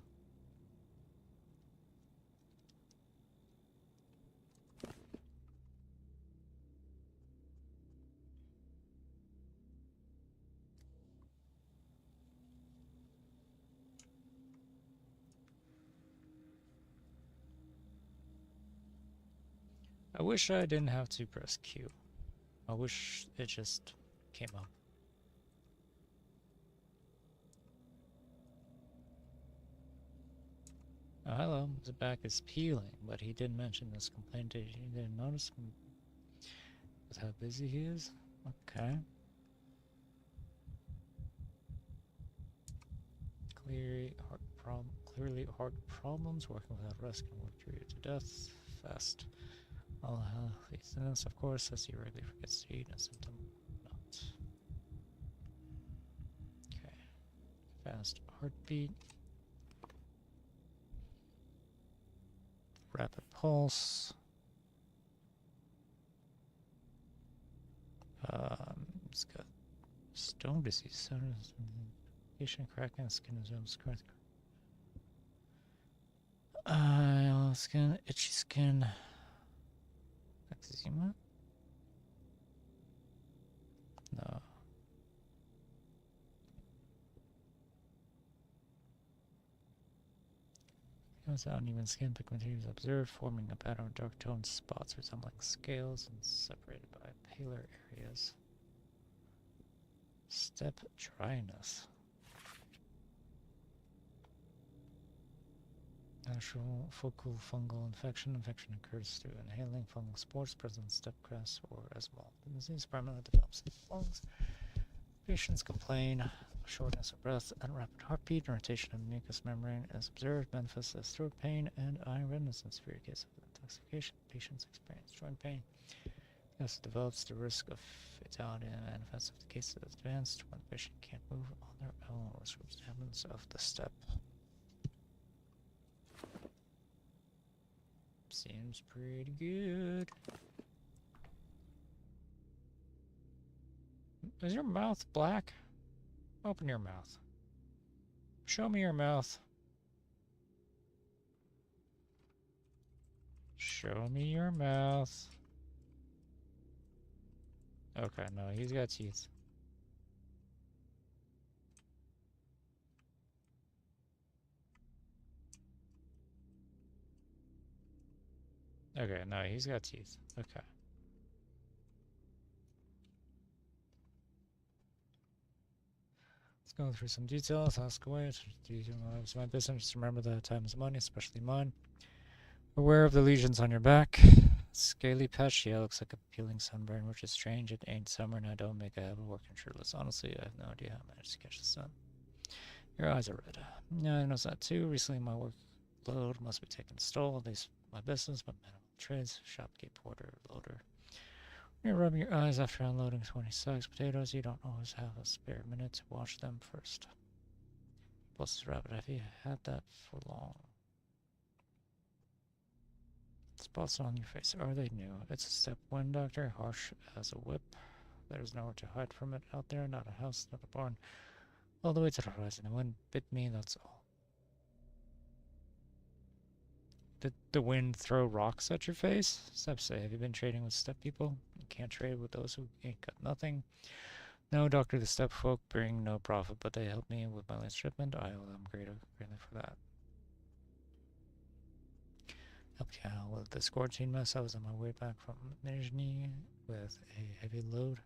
I wish I didn't have to press Q. I wish it just came up. Oh, hello. The back is peeling, but he did mention this complaint. He didn't notice with how busy he is. Okay. Clearly heart problems. Working without rest can work you to death. Fast. All healthy sentence, of course, as he rarely forgets to eat, a symptom not. Okay. Fast heartbeat. Rapid pulse. It's got stone disease. Patient cracking skin is skin, itchy skin. Eczema? No. Comes out uneven skin pigmentation is observed, forming a pattern of dark toned spots resembling scales and separated by paler areas. Step dryness. Natural focal fungal infection. Infection occurs through inhaling fungal spores present in step grass or as well. The disease primarily develops in the lungs. Patients complain shortness of breath and rapid heartbeat. Irritation of the mucous membrane is observed, manifests as throat pain and eye redness. In severe cases of intoxication, patients experience joint pain. This develops the risk of fatality and manifests if the case is advanced when the patient can't move on their own. Risk of disturbance of the step. Seems pretty good. Is your mouth black? Open your mouth. Show me your mouth. Show me your mouth. Okay, no, he's got teeth. Okay, no, he's got teeth. Okay. Let's go through some details. Ask away. It's my business. Just remember that time is money, especially mine. Aware of the lesions on your back. Scaly patch. Yeah, looks like a peeling sunburn, which is strange. It ain't summer and I don't make a habit of working shirtless. Honestly, I have no idea how I managed to catch the sun. Your eyes are red. Yeah, I noticed that too. Recently, my workload must be taking a toll. At least my business, but minimum trades. Shopkeep, porter, loader. When you're rubbing your eyes after unloading 20 sacks of potatoes, you don't always have a spare minute to wash them first. Plus, rabbit, have you had that for long? Spots on your face, are they new? It's a step one, doctor, harsh as a whip. There's nowhere to hide from it out there, not a house, not a barn. All the way to the horizon. The wind bit me, that's all. Did the wind throw rocks at your face? Step say, have you been trading with step people? You can't trade with those who ain't got nothing. No, doctor, the step folk bring no profit, but they helped me with my last shipment. I owe them greatly for that. Helped you out with the scorching mess. I was on my way back from Nizhny with a heavy load.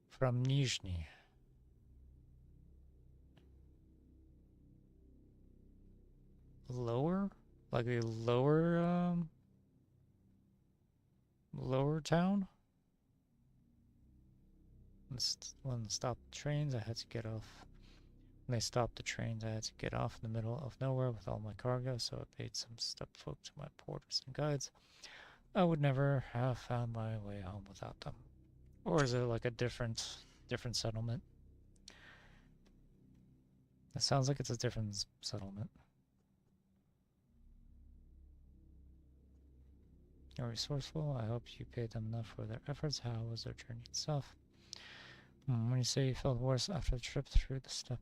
From Nizhny. Lower? Like a lower town? When they stopped the trains, I had to get off. When they stopped the trains, I had to get off in the middle of nowhere with all my cargo, so I paid some step folk to my porters and guides. I would never have found my way home without them. Or is it like a different settlement? It sounds like it's a different settlement. You're resourceful. I hope you paid them enough for their efforts. How was their journey itself? When you say you felt worse after the trip through the steppe.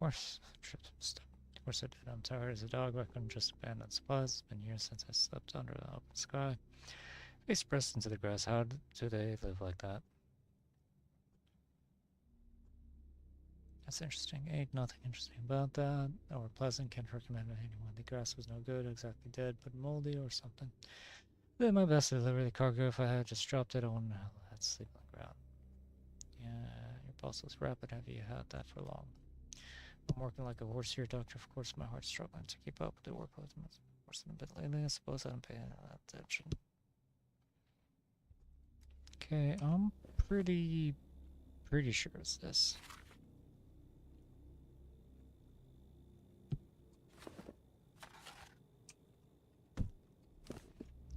Worse trip through the steppe. Of course I did. I'm tired as a dog, but I couldn't just abandon supplies. It's been years since I slept under the open sky. Face pressed into the grass. How do they live like that? That's interesting. Ain't nothing interesting about that. Or pleasant. Can't recommend it to anyone. The grass was no good, exactly dead, but moldy or something. Did my best to deliver the cargo. If I had just dropped it, I wouldn't have had to sleep on the ground. Yeah, your pulse was rapid. Have you had that for long? I'm working like a horse here, doctor. Of course, my heart's struggling to keep up with the workload. It's worse than a bit lately. I suppose I don't pay attention. Okay, I'm pretty sure it's this.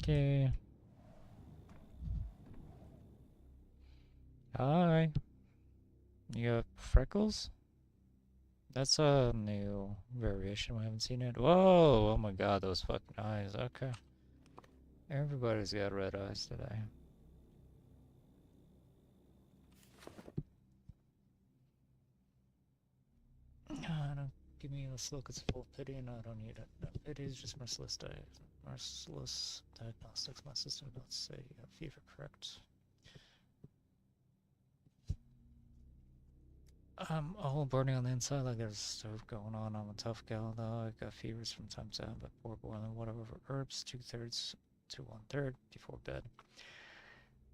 Okay. Hi. You have freckles? That's a new variation. We haven't seen it. Whoa! Oh my god, those fucking eyes. Okay. Everybody's got red eyes today. Don't give me this look. It's full of pity, and I don't need it. No, pity is just merciless diagnostics. My system about to say you have fever, correct? I'm all burning on the inside like there's a stove going on. I'm a tough gal though. I got fevers from time to time, but pour boiling water over herbs, 2/3 to 1/3 before bed.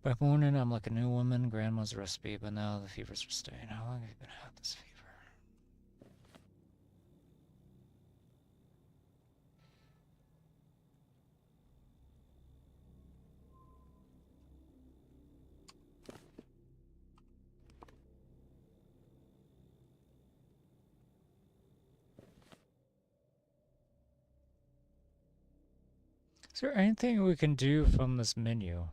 By morning, I'm like a new woman, grandma's recipe, but now the fevers are staying. How long have you been having this fever? Is there anything we can do from this menu?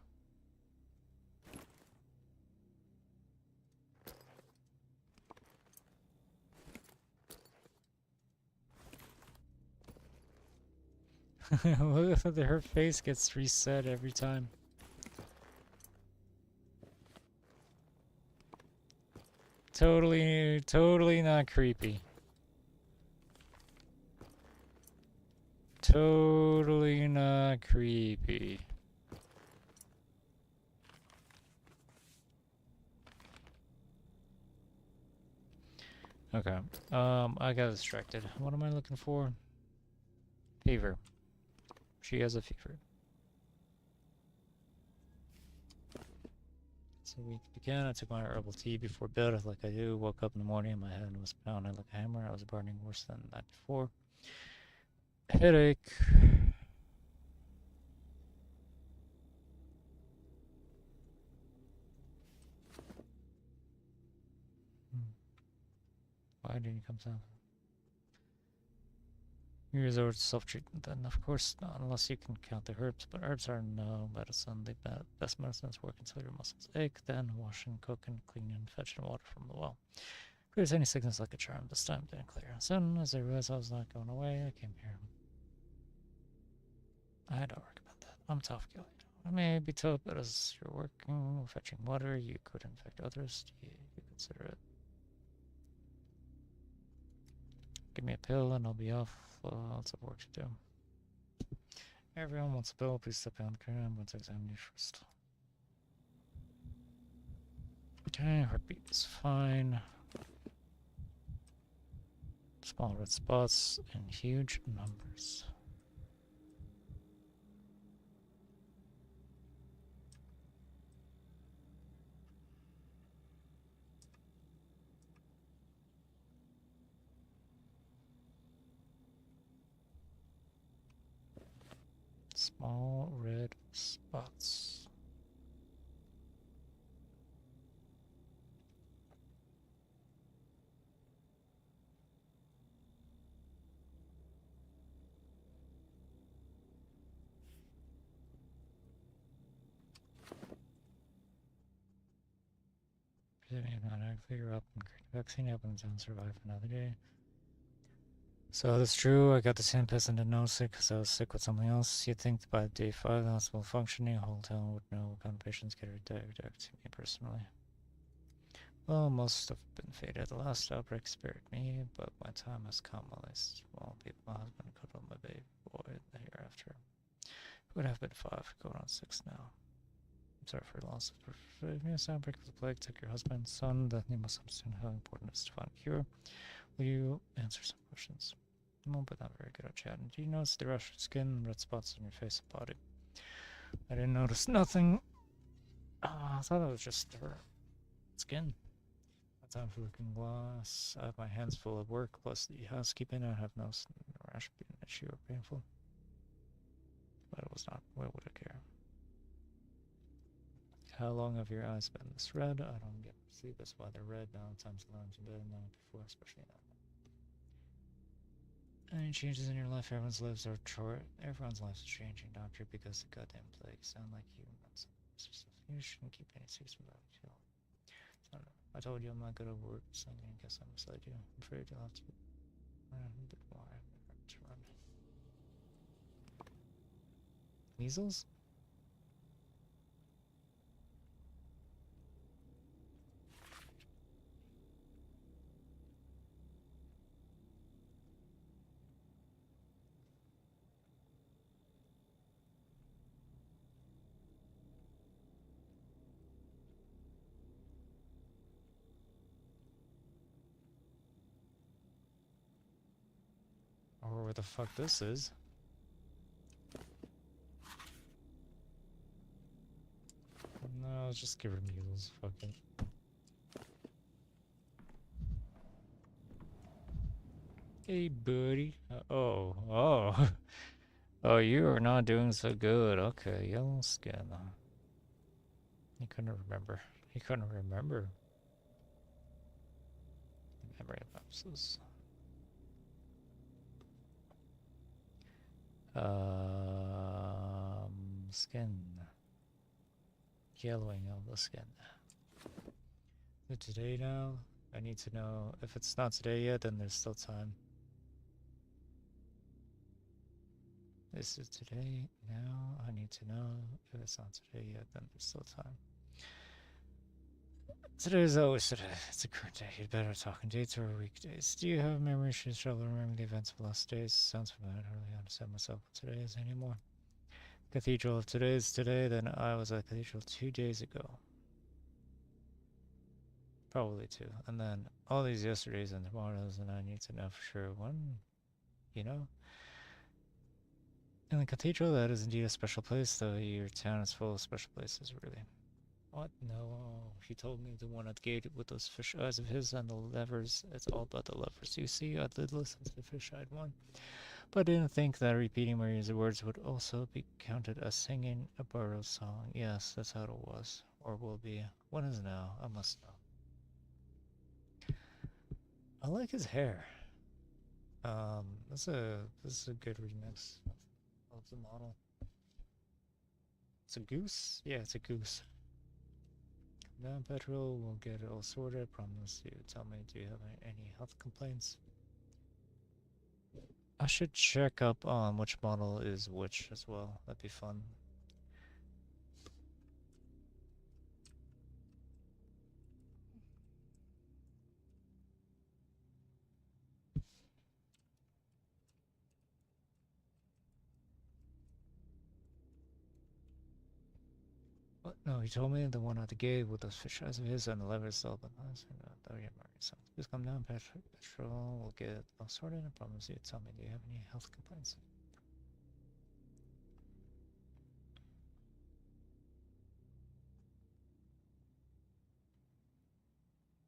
Look at her face gets reset every time. Totally not creepy. Totally not creepy. Okay. I got distracted. What am I looking for? Fever. She has a fever. So we began. I took my herbal tea before bed, like I do. Woke up in the morning, my head was pounding like a hammer. I was burning worse than the night before. Headache. Why didn't you come down? You resort to self-treatment then, of course not, unless you can count the herbs, but herbs are no medicine. The best medicine is work until your muscles ache, then washing, cooking, cleaning, fetching water from the well. Clears any sickness like a charm. This time didn't clear. Soon as I realized I was not going away, I came here. I don't recommend that. I'm tough, Gilly. I may be tough, but as you're working, fetching water, you could infect others. Do you consider it? Give me a pill and I'll be off. Lots of work to do. Everyone wants a pill. Please step behind the curtain. I'm going to examine you first. Okay, heartbeat is fine. Small red spots in huge numbers. Small red spots. Not clear up and create a vaccine happens and survive another day. So that's true. I got the same peasant and no sick because I was sick with something else. You'd think by day 5 the hospital functioning, whole town would know what kind of patients get direct to me personally. Well, most have been faded. The last outbreak spared me, but my time has come. At least small people, my husband cuddled my baby boy the year after. It would have been 5, going on 6 now. I'm sorry for your loss. If this outbreak of the plague took your husband's son, then you must understand how important it is to find a cure. Will you answer some questions? No, but not very good at chatting. Do you notice the rash of skin, red spots on your face and body? I didn't notice nothing. I thought it was just her skin. No time for looking glass. I have my hands full of work, plus the housekeeping. I have no rash being an issue or painful. But it was not. Why would I care? How long have your eyes been this red? I don't get sleep. That's why they're red now. Time's lying to bed now before, especially now. Any changes in your life? Everyone's lives are short. Everyone's life is changing, doctor, because the goddamn plague. Sound like you. You shouldn't keep any secrets about it. I told you I'm not good at words, so I guess I misled you. I'm afraid you'll have to run a bit more to run. Measles? Or where the fuck this is? No, just give her measles. Fuck it. Hey, buddy. Oh. Oh, you are not doing so good. Okay, yellow skin. He couldn't remember. He couldn't remember. Memory lapses. Skin. Yellowing of the skin. Is it today now? I need to know. If it's not today yet, then there's still time. This is today now. I need to know. If it's not today yet, then there's still time. Today is always today. It's a current day. You'd better talk in dates or weekdays. Do you have memory issues? Trouble remembering the events of the last days? Sounds familiar. I don't really understand myself what today is anymore. Cathedral. If today is today, then I was at Cathedral 2 days ago. Probably 2. And then all these yesterdays and tomorrows, and I need to know for sure when, you know? In the Cathedral, that is indeed a special place, though your town is full of special places, really. What? No, he told me the one at the gate with those fish eyes of his and the levers. It's all about the levers. You see, I did listen to the fish-eyed one. But I didn't think that repeating Maria's words would also be counted as singing a Burroughs song. Yes, that's how it was. Or will be. When is now? I must know. I like his hair. This is a good remix of the model. It's a goose? Yeah, it's a goose. Now, Petrol, we'll get it all sorted. Promise you. Tell me, do you have any health complaints? I should check up on which model is which as well. That'd be fun. What? No, he told me the one at the gate with those fish eyes of his and the levers all but nice. Oh, yeah, so please come down, Petrol. We'll get it all sorted. I promise you. Tell me, do you have any health complaints?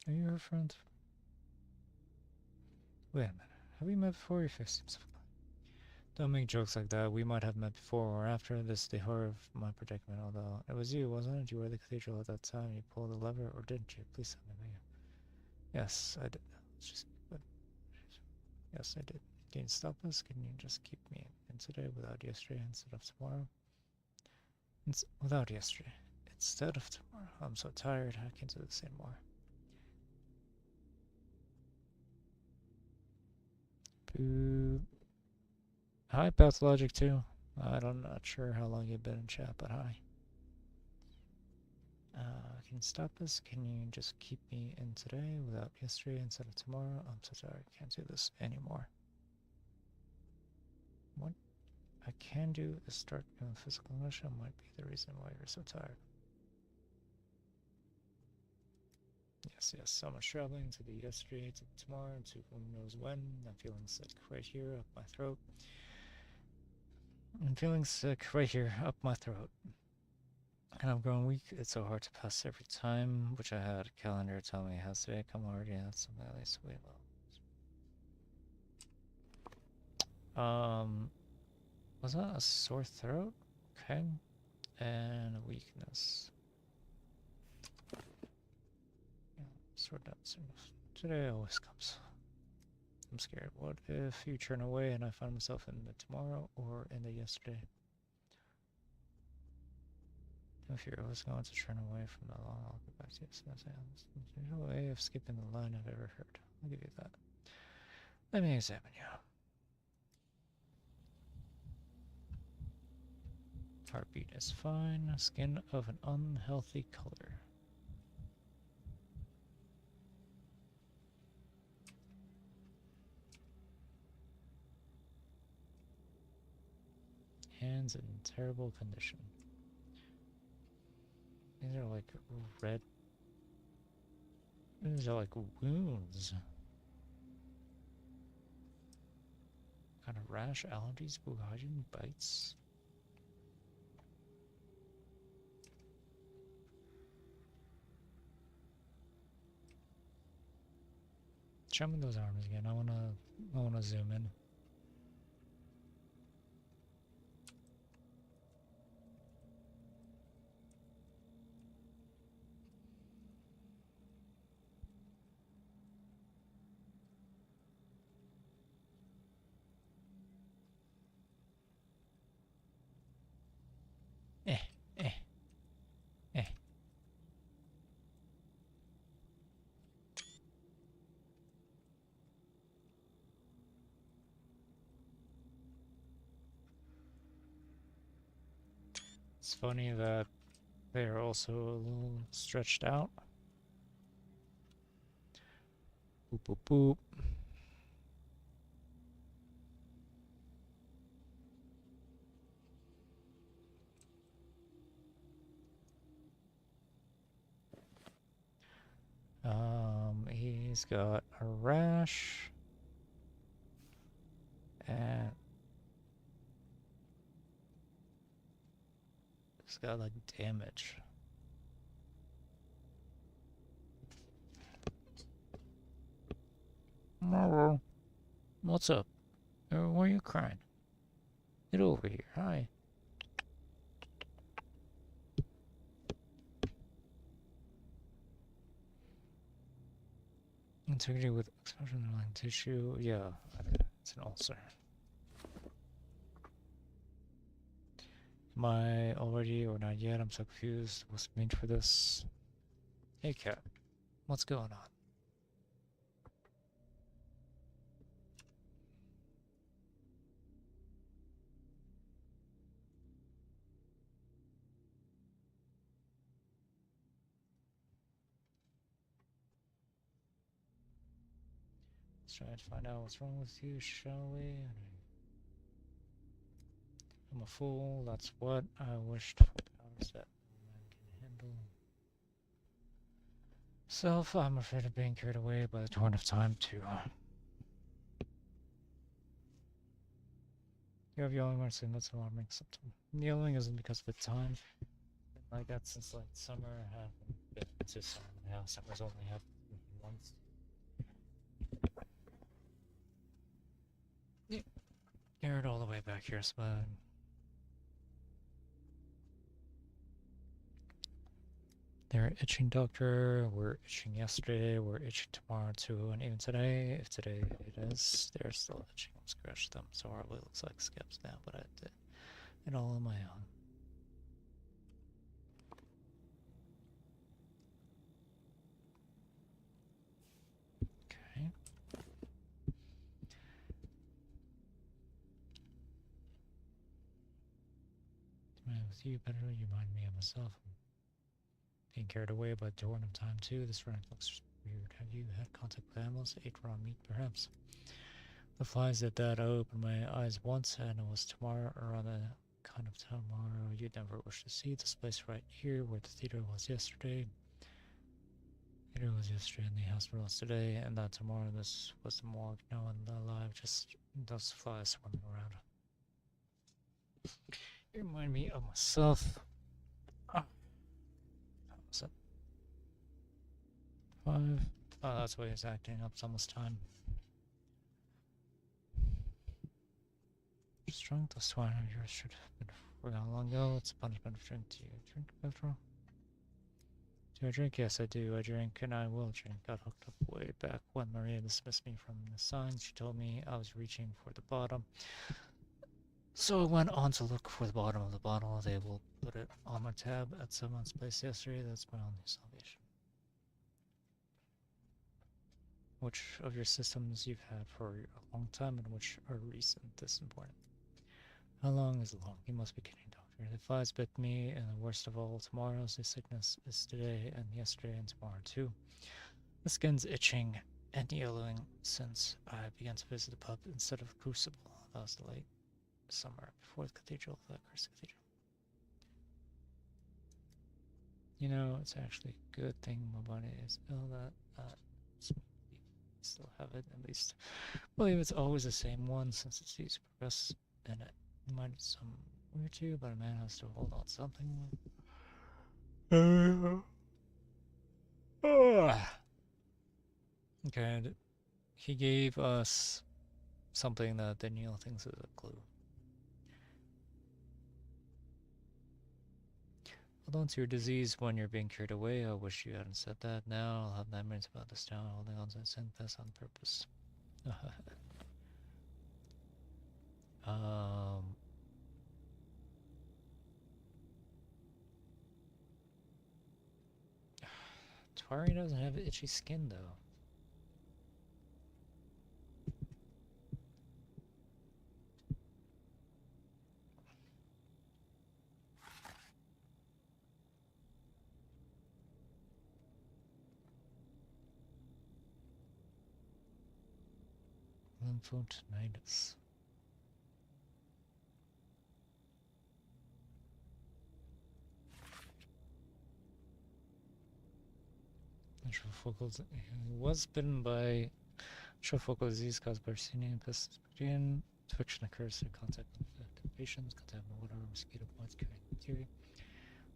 Are you her friend? Wait a minute. Have we met before? Your face seems so familiar. Don't make jokes like that. We might have met before or after. This is the horror of my predicament, although it was you, wasn't it? You were at the cathedral at that time. You pulled the lever, or didn't you? Please tell me. Yes, I did. Yes, I did. Can you stop us? Can you just keep me in today without yesterday instead of tomorrow? Without yesterday instead of tomorrow. I'm so tired. I can't do this anymore. Boop. Hi, Pathologic 2. I'm not sure how long you've been in chat, but hi. Can you stop this? Can you just keep me in today without yesterday instead of tomorrow? I'm so sorry, I can't do this anymore. What I can do is start doing physical motion. Might be the reason why you're so tired. Yes, so much traveling to the yesterday, to tomorrow, to who knows when. I'm feeling sick right here up my throat. I'm feeling sick right here up my throat. And I'm growing weak. It's so hard to pass every time, which I had a calendar tell me has today come already. That's something at least we will. Was that a sore throat? Okay. And a weakness. Yeah, sore nuts. Today always comes. I'm scared. What if you turn away and I find myself in the tomorrow or in the yesterday? If you're always going to turn away from the law, I'll get back to you. There's no way of skipping the line I've ever heard. I'll give you that. Let me examine you. Heartbeat is fine. Skin of an unhealthy color. Hands in terrible condition. These are like red. These are like wounds. Kind of rash, allergies, buhajian, bites. Show me those arms again. I wanna zoom in. Eh, eh, eh. It's funny that they're also a little stretched out. Boop, boop, boop. He's got a rash. And he's got like damage. Morrow. What's up? Why are you crying? Get over here. Hi. Integrity with exposure to lung tissue. Yeah, it's an ulcer. Am I already or not yet? I'm so confused. What's the mean for this? Hey, cat. What's going on? Let's try to find out what's wrong with you, shall we? I'm a fool. That's what I wished for powers that no man can handle. Self, I'm afraid of being carried away by the torrent of time too. You have yelling when I say that's alarming symptom. Yelling isn't because of the time. Been like that since like summer. I haven't been to summer now. Summer's only happened once. Yeah. Carried all the way back here, but they're itching, doctor. We're itching yesterday. We're itching tomorrow too, and even today. If today it is, they're still itching. Scratch them so horribly. Looks like scabs now, but I did it all on my own. Okay. with you better. You remind me of myself. I'm being carried away by the dawn of time too. This run looks weird. Have you had contact with animals? Ate raw meat, perhaps? The flies did that. I opened my eyes once, and it was tomorrow, around the kind of tomorrow you'd never wish to see. This place right here, where the theater was yesterday. Theater was yesterday, and the hospital was today, and that tomorrow this was the morgue. No one alive, just those flies swimming around. You remind me of myself. Ah, what was it? 5. Oh, that's why he's acting up. It's almost time. Strength, the swine of yours should have been forgotten long ago. It's a punishment for drink. Do you drink after all? Do I drink? Yes, I do. I drink and I will drink. Got hooked up way back when Maria dismissed me from the signs. She told me I was reaching for the bottom. So I went on to look for the bottom of the bottle. They will put it on my tab at someone's place yesterday. That's my only salvation. Which of your systems you've had for a long time and which are recent? This is important. How long is long? You must be kidding, doctor. The flies bit me, and the worst of all, tomorrow's sickness is today and yesterday and tomorrow too. The skin's itching and yellowing since I began to visit the pub instead of the Crucible. That was the late summer before the cathedral, the cursed cathedral. You know, it's actually a good thing my body is ill that still have it, at least. I believe it's always the same one since it's used to progress in it. Might some weird too, but a man has to hold on to something. Okay, he gave us something that Daniel thinks is a clue. Hold on to your disease when you're being carried away. I wish you hadn't said that. Now I'll have nightmares about this town holding on to this on purpose. Twari doesn't have itchy skin though. Lymphotinitis. He was bitten by trofocal disease caused by Yersinia pestis. Infection occurs through contact with infected patients, contact with water, mosquito bites carrying bacteria.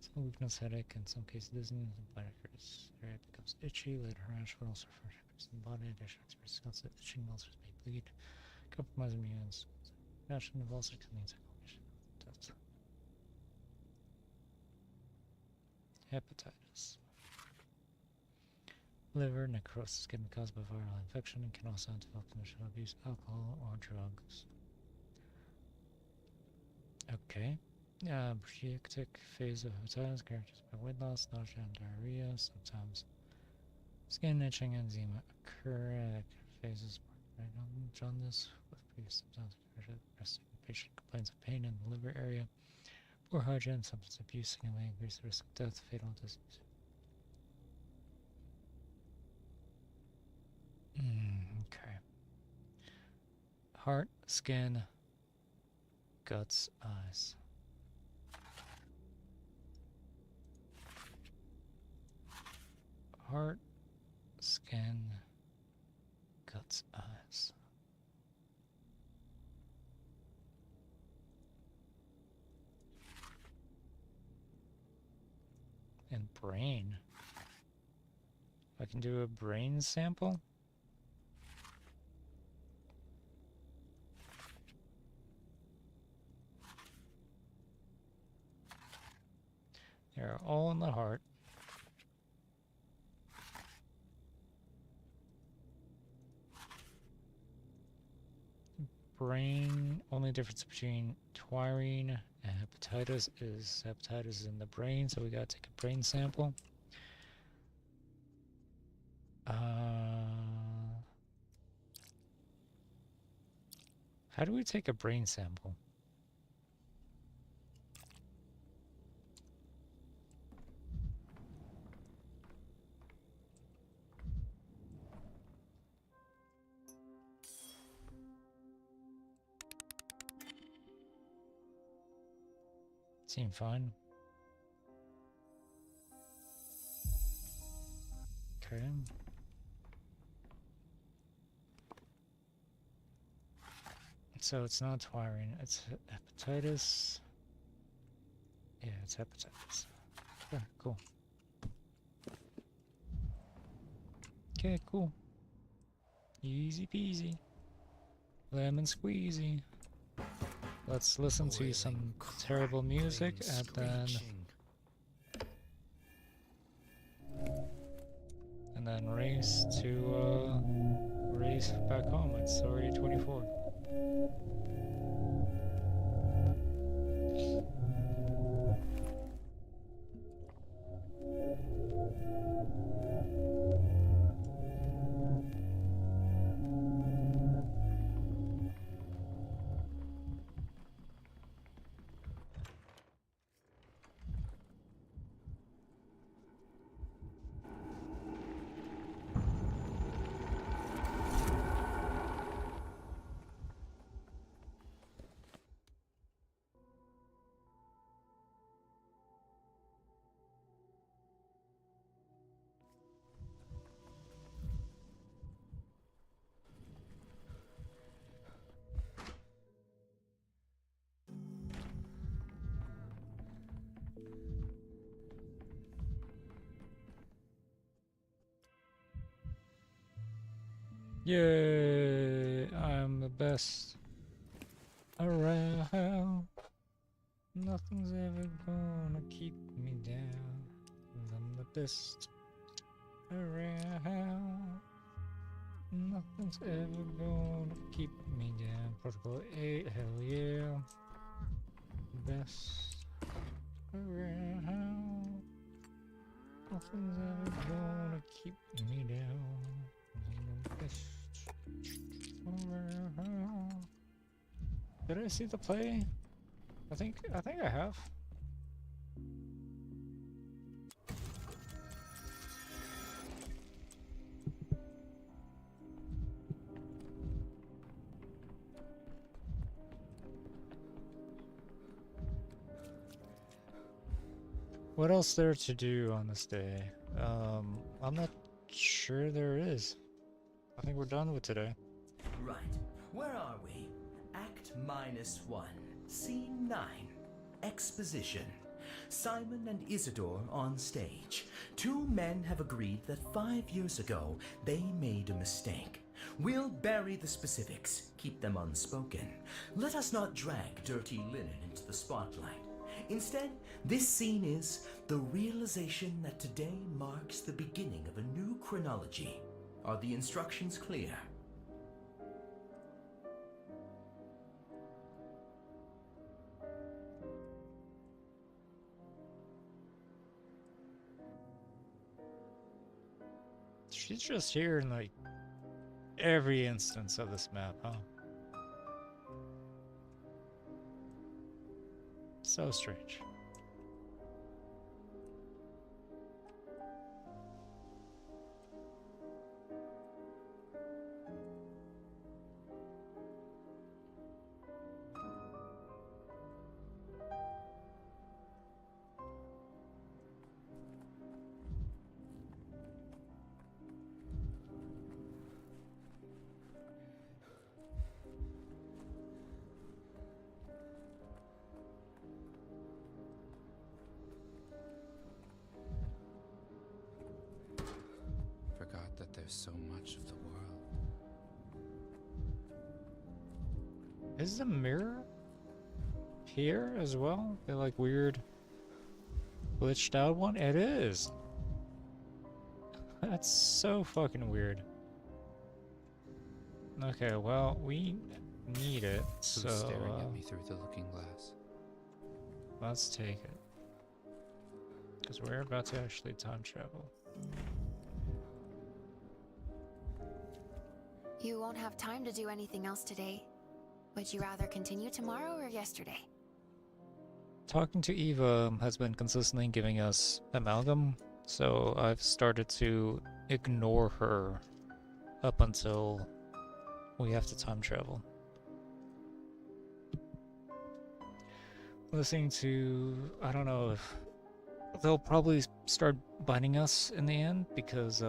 Some weakness, headache, in some cases dizziness, and bite occurs. Area becomes itchy, later rash, but also for in the body. Additional experience itching ulcers may bleed. Compromise immune fashion of ulcer can lead to complication of death. Hepatitis. Liver necrosis can be caused by viral infection and can also develop conditional abuse of alcohol or drugs. Okay. Bronchiectic phase of hepatitis characterized by weight loss, nausea, and diarrhea. Sometimes skin itching and eczema occur. Phases marked by jaundice with previous symptoms of patient complains of pain in the liver area. Poor hygiene, substance abuse significantly increase the risk of death, fatal disease. Okay. Heart, skin, guts, eyes. Heart, skin, guts, eyes. And brain. I can do a brain sample? They're all in the heart. Brain, only difference between twirine and hepatitis is in the brain, so we gotta take a brain sample. How do we take a brain sample? Seem fine. Okay. So it's not twiring, it's hepatitis. Yeah, it's hepatitis. Yeah, cool. Okay, cool. Easy peasy. Lemon squeezy. Let's listen to some terrible music and then race back home. It's already 24. Yay! I'm the best around. Nothing's ever gonna keep me down. I'm the best around. Nothing's ever gonna keep me down. Protocol 8, hell yeah. Best around. Nothing's ever gonna keep me down. I'm the best around. Did I see the play? I think I have. What else there to do on this day? I'm not sure there is. I think we're done with today. Right. Where are we? Act -1. Scene 9. Exposition. Simon and Isidore on stage. Two men have agreed that 5 years ago they made a mistake. We'll bury the specifics, keep them unspoken. Let us not drag dirty linen into the spotlight. Instead, this scene is the realization that today marks the beginning of a new chronology. Are the instructions clear? She's just here in like every instance of this map, huh? So strange. Forgot that there's so much of the world. Is the mirror here as well? The like weird glitched out one? It is. That's so fucking weird. Okay, well, we need it, so Who's staring at me through the looking glass? let's take it. Because we're about to actually time travel. You won't have time to do anything else today. Would you rather continue tomorrow or yesterday? Talking to Eva has been consistently giving us amalgam, so I've started to ignore her up until we have to time travel. listening to, I don't know if they'll probably start biting us in the end, because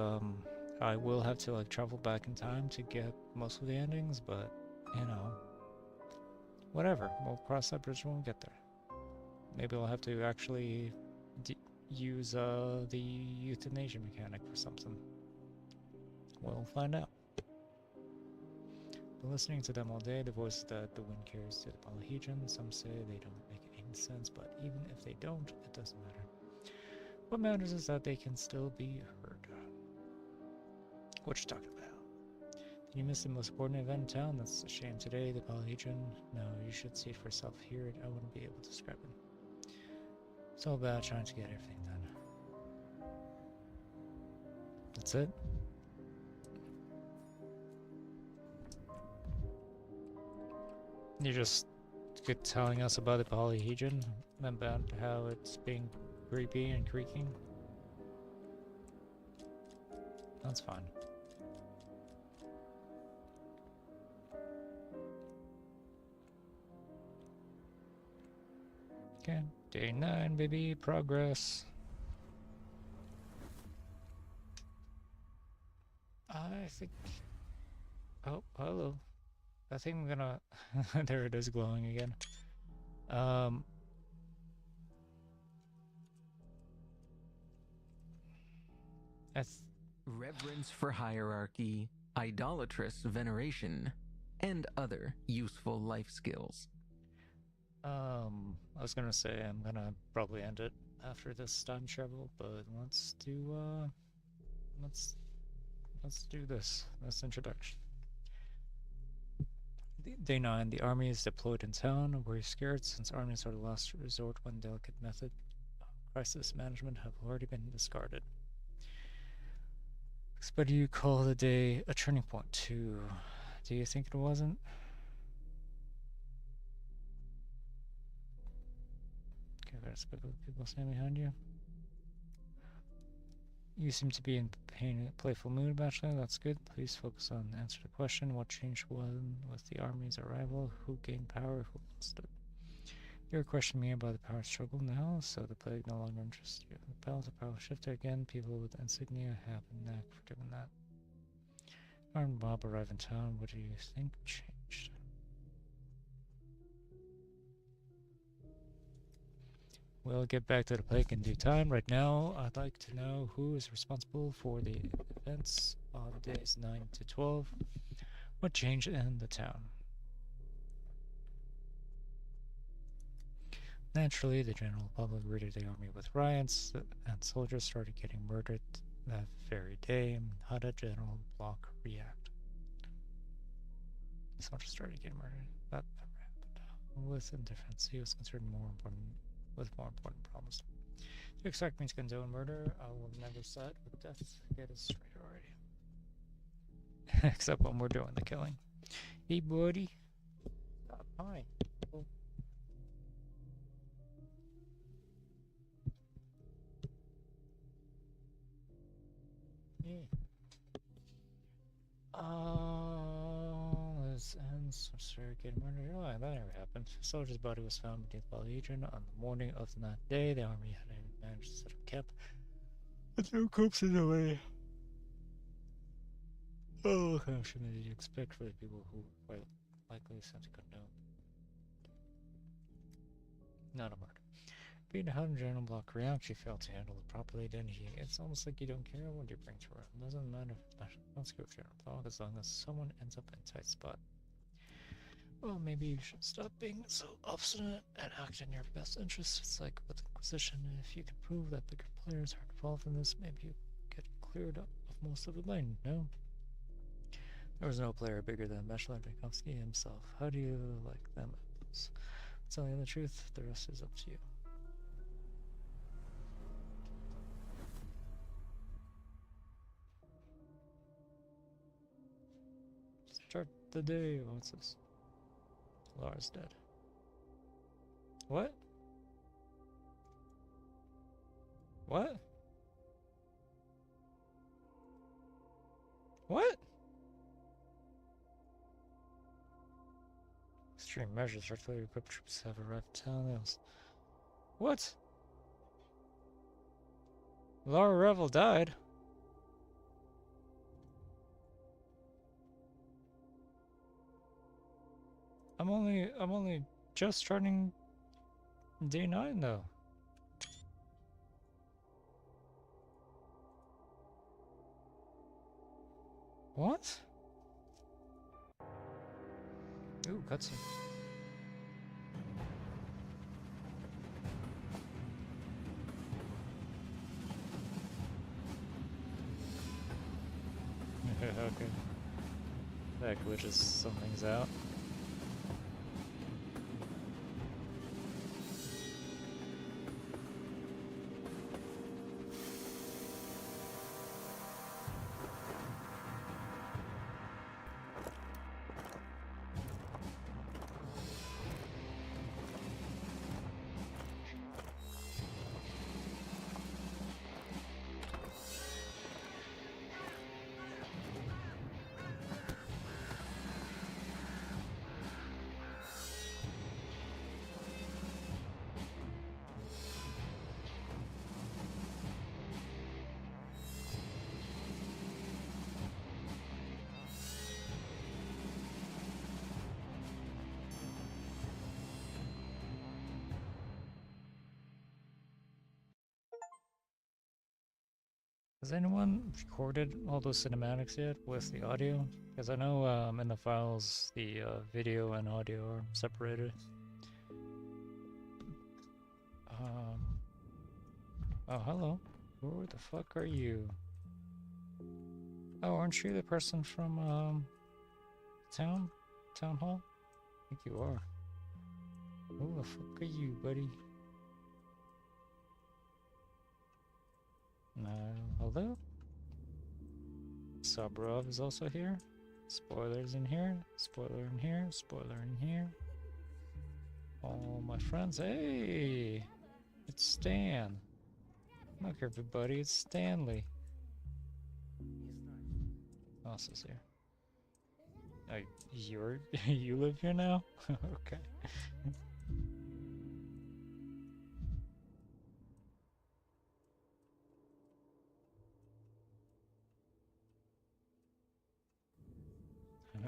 I will have to like travel back in time to get most of the endings, but you know, whatever. We'll cross that bridge when we get there. Maybe I'll have to actually use the euthanasia mechanic for something. We'll find out. Been listening to them all day, the voices that the wind carries to the polyhedron. Some say they don't make any sense, but even if they don't, it doesn't matter. What matters is that they can still be heard. What you talking about? You missed the most important event in town? That's a shame. Today, the polyhedron? No, you should see it for yourself. Hear it, I wouldn't be able to describe it. It's all about trying to get everything done. That's it? You're just telling us about the polyhedron, about how it's being creepy and creaking? That's fine. Okay, day 9, baby, progress. I think... Oh, hello. I think I'm gonna... There it is glowing again. Reverence for hierarchy, idolatrous veneration, and other useful life skills. I was gonna say I'm gonna probably end it after this time travel, but let's do this introduction. Day 9, the army is deployed in town. We're scared since armies are the last resort when delicate method crisis management have already been discarded. But do you call the day a turning point too? Do you think it wasn't? Okay, there's people standing behind you. You seem to be in playful mood, Bachelor. That's good. Please focus on answer the question. What changed with the army's arrival? Who gained power? Who lost it? You're questioning me about the power struggle now, so the plague no longer interests you. The balance of power shifted again. People with insignia have a knack for doing that. Armed mob arrive in town. What do you think changed? We'll get back to the plague in due time. Right now, I'd like to know who is responsible for the events on days 9 to 12. What changed in the town? Naturally, the general public greeted the army with riots, and soldiers started getting murdered that very day. How did General Block react? Soldiers started getting murdered. That never happened. With indifference, he was concerned with more important problems. You expect me to condone murder? I will never side with death. Get it straight already. Except when we're doing the killing. Hey, buddy. Stop. Hi. Oh. Yeah. This ends. Sorry, getting murdered. Oh, that never happened. A soldier's body was found beneath the polyhedron on the morning of that day. The army had managed to set up camp with no corpses away. Oh, what kind of shit did you expect for the people who were quite likely sent to unknown? Not a murder. Being how did General Block react? She failed to handle it properly, didn't he? It's almost like you don't care what you bring to her. It doesn't matter if let's go with General Block as long as someone ends up in a tight spot. Well, maybe you should stop being so obstinate and act in your best interest. It's like with Inquisition. If you can prove that bigger players are involved in this, maybe you get cleared up of most of the blame, no? There was no player bigger than Bachelor Tchaikovsky himself. How do you like them apples? Telling the truth, the rest is up to you. Start the day. What's this? Lara's dead. What? What? What? Extreme measures. Artillery equipped troops have arrived at town hills. What? Laura Revel died. I'm only just starting day 9 though. What? Ooh, cutscene. Okay. That glitches some things out. Has anyone recorded all those cinematics yet with the audio? Because I know in the files the video and audio are separated. Oh, hello. Who the fuck are you? Oh, aren't you the person from town hall? I think you are. Who the fuck are you, buddy? Hello? Sabrov is also here. Spoilers in here. Spoiler in here. Spoiler in here. All my friends. Hey! It's Stan. Look, everybody, it's Stanley. Who else is here? Oh, you live here now? Okay.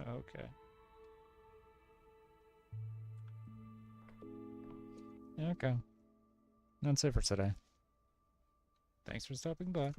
Okay. Okay. That's it for today. Thanks for stopping by.